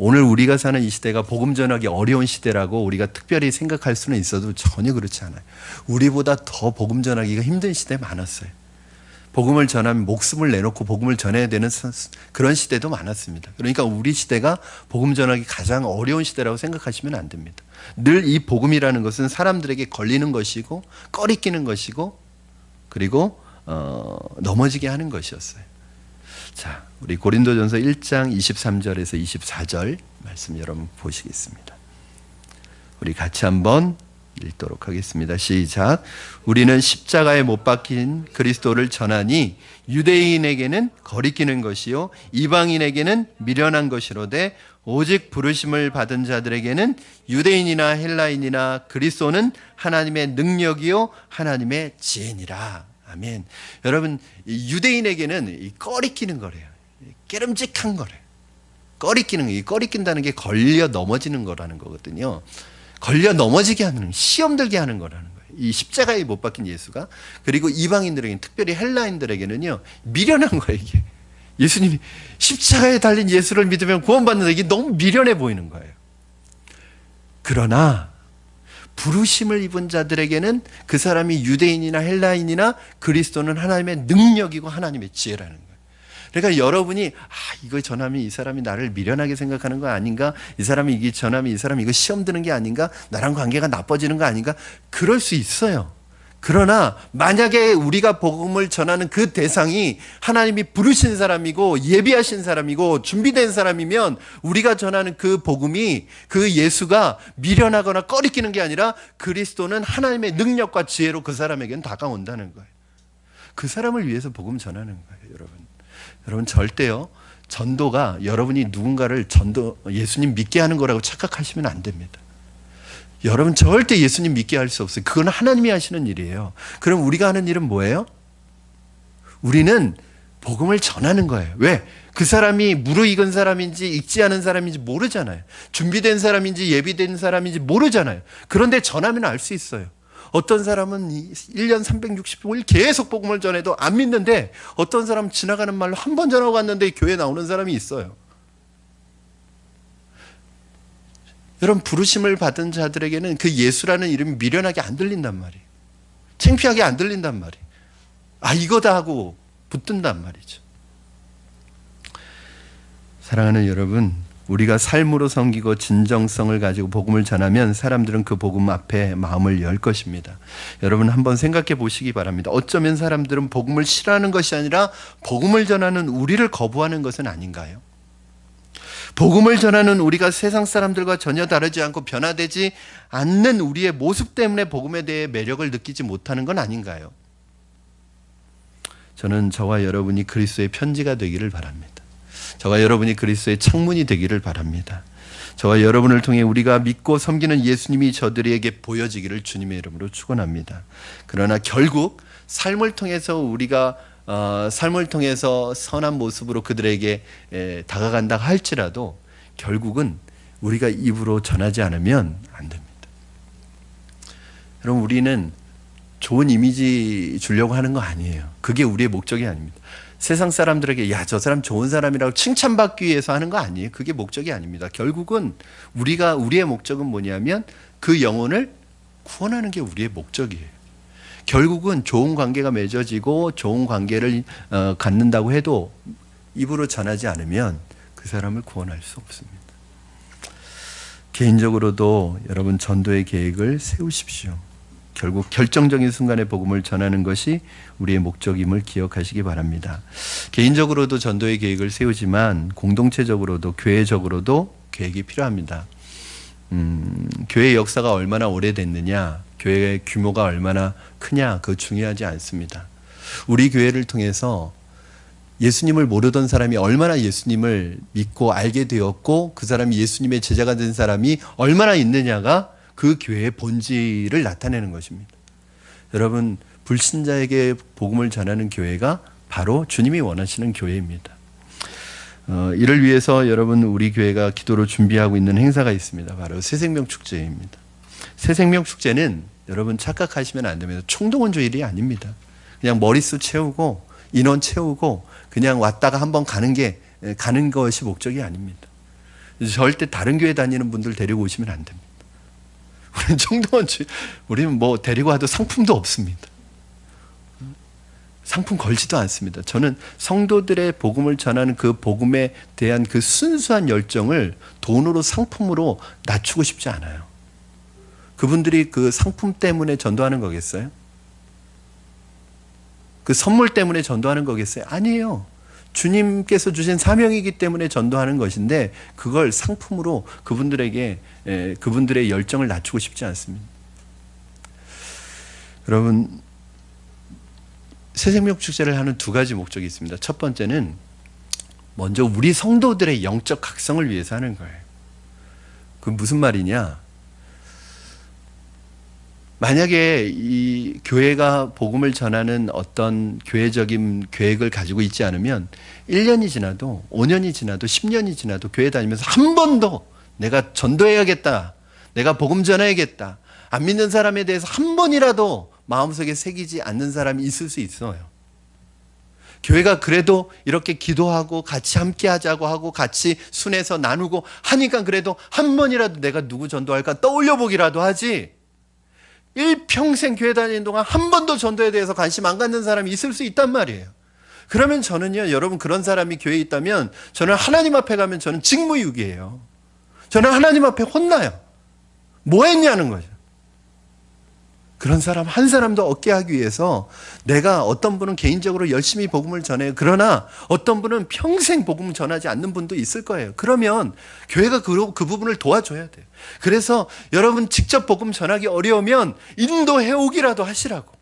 오늘 우리가 사는 이 시대가 복음 전하기 어려운 시대라고 우리가 특별히 생각할 수는 있어도 전혀 그렇지 않아요. 우리보다 더 복음 전하기가 힘든 시대 많았어요. 복음을 전하면 목숨을 내놓고 복음을 전해야 되는 그런 시대도 많았습니다. 그러니까 우리 시대가 복음 전하기 가장 어려운 시대라고 생각하시면 안 됩니다. 늘 이 복음이라는 것은 사람들에게 걸리는 것이고 꺼리끼는 것이고 그리고 넘어지게 하는 것이었어요. 자, 우리 고린도전서 1장 23절에서 24절 말씀 여러분 보시겠습니다. 우리 같이 한번 읽도록 하겠습니다. 시작. 우리는 십자가에 못 박힌 그리스도를 전하니 유대인에게는 거리끼는 것이요 이방인에게는 미련한 것이로되 오직 부르심을 받은 자들에게는 유대인이나 헬라인이나 그리스도는 하나님의 능력이요 하나님의 지혜니라. 아멘. 여러분, 유대인에게는 꺼리끼는 거래요. 깨름직한 거래요. 꺼리낀다는 게 걸려 넘어지는 거라는 거거든요. 걸려 넘어지게 하는, 시험 들게 하는 거라는 거예요. 이 십자가에 못 박힌 예수가. 그리고 이방인들에게는, 특별히 헬라인들에게는요, 미련한 거예요, 이게. 예수님이 십자가에 달린 예수를 믿으면 구원받는다. 이게 너무 미련해 보이는 거예요. 그러나 부르심을 입은 자들에게는 그 사람이 유대인이나 헬라인이나 그리스도는 하나님의 능력이고 하나님의 지혜라는 거예요. 그러니까 여러분이 이거 전하면 이 사람이 나를 미련하게 생각하는 거 아닌가? 이 사람이 이게 전하면 이 사람이 이거 시험 드는 게 아닌가? 나랑 관계가 나빠지는 거 아닌가? 그럴 수 있어요. 그러나 만약에 우리가 복음을 전하는 그 대상이 하나님이 부르신 사람이고 예비하신 사람이고 준비된 사람이면 우리가 전하는 그 복음이, 그 예수가 미련하거나 꺼리끼는 게 아니라 그리스도는 하나님의 능력과 지혜로 그 사람에게는 다가온다는 거예요. 그 사람을 위해서 복음 전하는 거예요, 여러분. 여러분, 절대요, 전도가 여러분이 누군가를 예수님 믿게 하는 거라고 착각하시면 안 됩니다. 여러분, 절대 예수님 믿게 할 수 없어요. 그건 하나님이 하시는 일이에요. 그럼 우리가 하는 일은 뭐예요? 우리는 복음을 전하는 거예요. 왜? 그 사람이 무르익은 사람인지 익지 않은 사람인지 모르잖아요. 준비된 사람인지 예비된 사람인지 모르잖아요. 그런데 전하면 알 수 있어요. 어떤 사람은 1년 365일 계속 복음을 전해도 안 믿는데, 어떤 사람은 지나가는 말로 한 번 전하고 갔는데 교회 나오는 사람이 있어요. 여러분, 부르심을 받은 자들에게는 그 예수라는 이름이 미련하게 안 들린단 말이에요. 창피하게 안 들린단 말이에요. 이거다 하고 붙든단 말이죠. 사랑하는 여러분, 우리가 삶으로 섬기고 진정성을 가지고 복음을 전하면 사람들은 그 복음 앞에 마음을 열 것입니다. 여러분, 한번 생각해 보시기 바랍니다. 어쩌면 사람들은 복음을 싫어하는 것이 아니라 복음을 전하는 우리를 거부하는 것은 아닌가요? 복음을 전하는 우리가 세상 사람들과 전혀 다르지 않고 변화되지 않는 우리의 모습 때문에 복음에 대해 매력을 느끼지 못하는 건 아닌가요? 저는 저와 여러분이 그리스도의 편지가 되기를 바랍니다. 저와 여러분이 그리스도의 창문이 되기를 바랍니다. 저와 여러분을 통해 우리가 믿고 섬기는 예수님이 저들에게 보여지기를 주님의 이름으로 축원합니다. 그러나 결국 삶을 통해서 우리가 삶을 통해서 선한 모습으로 그들에게 다가간다 할지라도 결국은 우리가 입으로 전하지 않으면 안 됩니다. 여러분, 우리는 좋은 이미지 주려고 하는 거 아니에요. 그게 우리의 목적이 아닙니다. 세상 사람들에게 저 사람 좋은 사람이라고 칭찬받기 위해서 하는 거 아니에요. 그게 목적이 아닙니다. 결국은 우리의 목적은 뭐냐면 그 영혼을 구원하는 게 우리의 목적이에요. 결국은 좋은 관계가 맺어지고 좋은 관계를 갖는다고 해도 입으로 전하지 않으면 그 사람을 구원할 수 없습니다. 개인적으로도 여러분, 전도의 계획을 세우십시오. 결국 결정적인 순간에 복음을 전하는 것이 우리의 목적임을 기억하시기 바랍니다. 개인적으로도 전도의 계획을 세우지만 공동체적으로도, 교회적으로도 계획이 필요합니다. 교회의 역사가 얼마나 오래됐느냐, 교회의 규모가 얼마나 크냐, 그거 중요하지 않습니다. 우리 교회를 통해서 예수님을 모르던 사람이 얼마나 예수님을 믿고 알게 되었고, 그 사람이 예수님의 제자가 된 사람이 얼마나 있느냐가 그 교회의 본질을 나타내는 것입니다. 여러분, 불신자에게 복음을 전하는 교회가 바로 주님이 원하시는 교회입니다. 이를 위해서 여러분, 우리 교회가 기도로 준비하고 있는 행사가 있습니다. 바로 새생명 축제입니다. 새생명 축제는 여러분, 착각하시면 안 됩니다. 총동원주일이 아닙니다. 그냥 머릿수 채우고 인원 채우고 그냥 왔다가 한번 가는 것이 목적이 아닙니다. 절대 다른 교회 다니는 분들 데리고 오시면 안 됩니다. 우리는 총동원주의, 우리는 데리고 와도 상품도 없습니다. 상품 걸지도 않습니다. 저는 성도들의 복음을 전하는 그 복음에 대한 그 순수한 열정을 돈으로, 상품으로 낮추고 싶지 않아요. 그분들이 그 상품 때문에 전도하는 거겠어요? 그 선물 때문에 전도하는 거겠어요? 아니에요. 주님께서 주신 사명이기 때문에 전도하는 것인데, 그걸 상품으로 그분들에게 그분들의 열정을 낮추고 싶지 않습니다. 여러분, 새생명 축제를 하는 두 가지 목적이 있습니다. 첫 번째는 먼저 우리 성도들의 영적 각성을 위해서 하는 거예요. 그 무슨 말이냐? 만약에 이 교회가 복음을 전하는 어떤 교회적인 계획을 가지고 있지 않으면 1년이 지나도 5년이 지나도 10년이 지나도 교회 다니면서 한 번도 내가 전도해야겠다, 내가 복음 전해야겠다, 안 믿는 사람에 대해서 한 번이라도 마음속에 새기지 않는 사람이 있을 수 있어요. 교회가 그래도 이렇게 기도하고 같이 함께 하자고 하고 같이 순회서 나누고 하니까 그래도 한 번이라도 내가 누구 전도할까 떠올려 보기라도 하지, 일평생 교회 다니는 동안 한 번도 전도에 대해서 관심 안 갖는 사람이 있을 수 있단 말이에요. 그러면 저는요, 여러분, 그런 사람이 교회에 있다면 저는 하나님 앞에 가면 저는 직무유기예요. 저는 하나님 앞에 혼나요. 뭐 했냐는 거죠. 그런 사람 한 사람도 없게 하기 위해서 내가, 어떤 분은 개인적으로 열심히 복음을 전해요. 그러나 어떤 분은 평생 복음을 전하지 않는 분도 있을 거예요. 그러면 교회가 그 부분을 도와줘야 돼요. 그래서 여러분, 직접 복음 전하기 어려우면 인도해 오기라도 하시라고.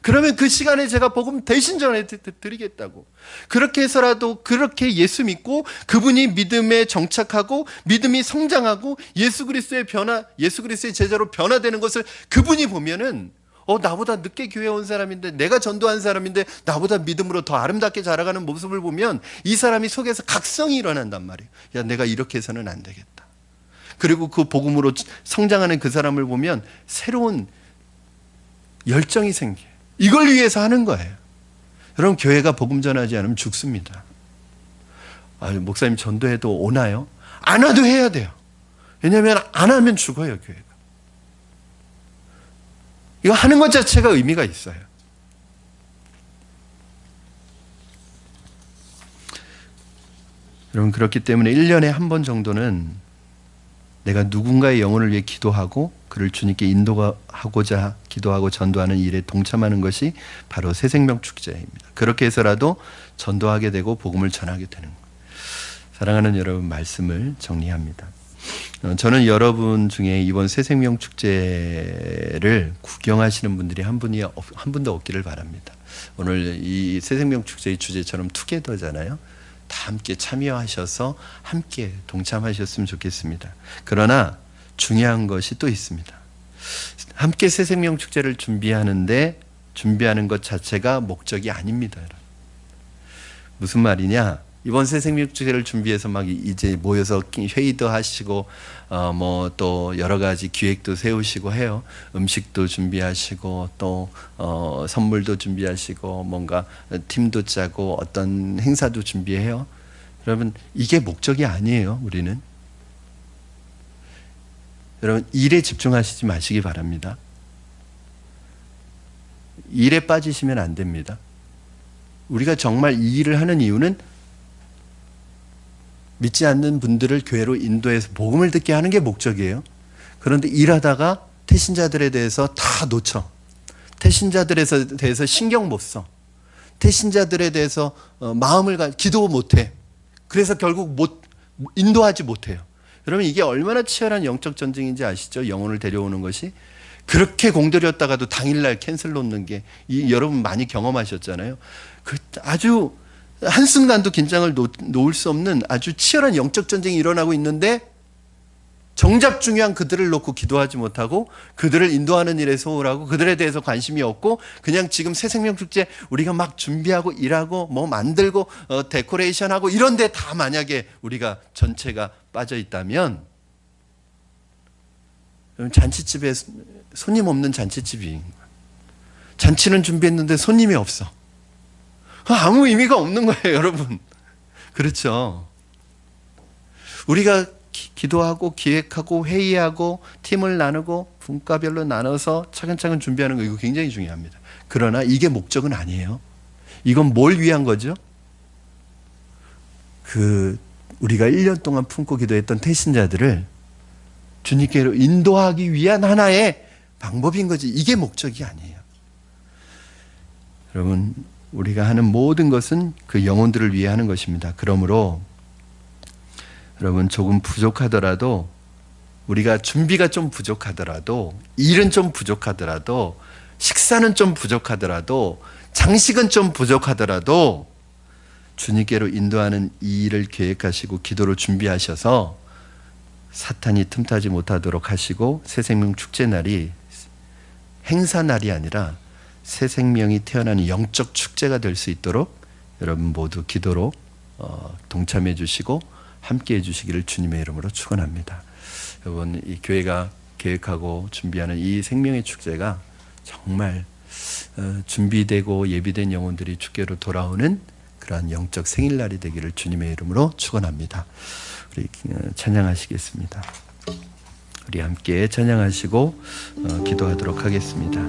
그러면 그 시간에 제가 복음 대신 전해 드리겠다고. 그렇게 해서라도 그렇게 예수 믿고 그분이 믿음에 정착하고 믿음이 성장하고 예수 그리스도의 제자로 변화되는 것을 그분이 보면은 나보다 늦게 교회에 온 사람인데, 내가 전도한 사람인데 나보다 믿음으로 더 아름답게 자라가는 모습을 보면 이 사람이 속에서 각성이 일어난단 말이에요. 야, 내가 이렇게 해서는 안 되겠다. 그리고 그 복음으로 성장하는 그 사람을 보면 새로운 열정이 생겨요. 이걸 위해서 하는 거예요. 여러분, 교회가 복음 전하지 않으면 죽습니다. 목사님 전도해도 오나요? 안 와도 해야 돼요. 왜냐하면 안 하면 죽어요, 교회가. 이거 하는 것 자체가 의미가 있어요. 여러분, 그렇기 때문에 1년에 한 번 정도는 내가 누군가의 영혼을 위해 기도하고 그를 주님께 인도하고자 기도하고 전도하는 일에 동참하는 것이 바로 새생명 축제입니다. 그렇게 해서라도 전도하게 되고 복음을 전하게 되는 거예요. 사랑하는 여러분, 말씀을 정리합니다. 저는 여러분 중에 이번 새생명 축제를 구경하시는 분들이 한 분도 없기를 바랍니다. 오늘 이 새생명 축제의 주제처럼 투게더잖아요. 다 함께 참여하셔서 함께 동참하셨으면 좋겠습니다. 그러나 중요한 것이 또 있습니다. 함께 새생명 축제를 준비하는 것 자체가 목적이 아닙니다. 무슨 말이냐? 이번 새생명 축제를 준비해서 막 이제 모여서 회의도 하시고 뭐 또 여러 가지 기획도 세우시고 해요. 음식도 준비하시고 또 선물도 준비하시고 뭔가 팀도 짜고 어떤 행사도 준비해요. 여러분, 이게 목적이 아니에요. 우리는, 여러분, 일에 집중하시지 마시기 바랍니다. 일에 빠지시면 안 됩니다. 우리가 정말 이 일을 하는 이유는 믿지 않는 분들을 교회로 인도해서 복음을 듣게 하는 게 목적이에요. 그런데 일하다가 태신자들에 대해서 다 놓쳐. 태신자들에 대해서 신경 못 써. 태신자들에 대해서 기도 못해. 그래서 결국 인도하지 못해요. 여러분, 이게 얼마나 치열한 영적 전쟁인지 아시죠? 영혼을 데려오는 것이. 그렇게 공들였다가도 당일날 캔슬 놓는 게 여러분 많이 경험하셨잖아요. 아주 한순간도 긴장을 놓을 수 없는 아주 치열한 영적 전쟁이 일어나고 있는데 정작 중요한 그들을 놓고 기도하지 못하고 그들을 인도하는 일에 소홀하고 그들에 대해서 관심이 없고 그냥 지금 새생명 축제 우리가 막 준비하고 일하고 뭐 만들고 데코레이션하고 이런 데 다 만약에 우리가 전체가 빠져 있다면 잔치집에 손님 없는 잔치집이, 잔치는 준비했는데 손님이 없어. 아무 의미가 없는 거예요, 여러분. 그렇죠? 우리가 기도하고 기획하고 회의하고 팀을 나누고 분과별로 나눠서 차근차근 준비하는 거, 이거 굉장히 중요합니다. 그러나 이게 목적은 아니에요. 이건 뭘 위한 거죠? 우리가 1년 동안 품고 기도했던 태신자들을 주님께로 인도하기 위한 하나의 방법인 거지, 이게 목적이 아니에요. 여러분, 우리가 하는 모든 것은 그 영혼들을 위해 하는 것입니다. 그러므로 여러분, 조금 부족하더라도, 우리가 준비가 좀 부족하더라도, 일은 좀 부족하더라도 식사는 좀 부족하더라도, 장식은 좀 부족하더라도 주님께로 인도하는 이 일을 계획하시고 기도로 준비하셔서 사탄이 틈타지 못하도록 하시고, 새 생명 축제 날이 행사 날이 아니라 새 생명이 태어나는 영적 축제가 될 수 있도록 여러분 모두 기도로 동참해 주시고 함께 해 주시기를 주님의 이름으로 축원합니다. 여러분, 이 교회가 계획하고 준비하는 이 생명의 축제가 정말 준비되고 예비된 영혼들이 주께로 돌아오는 그러한 영적 생일날이 되기를 주님의 이름으로 축원합니다. 우리 찬양하시겠습니다. 우리 함께 찬양하시고 기도하도록 하겠습니다.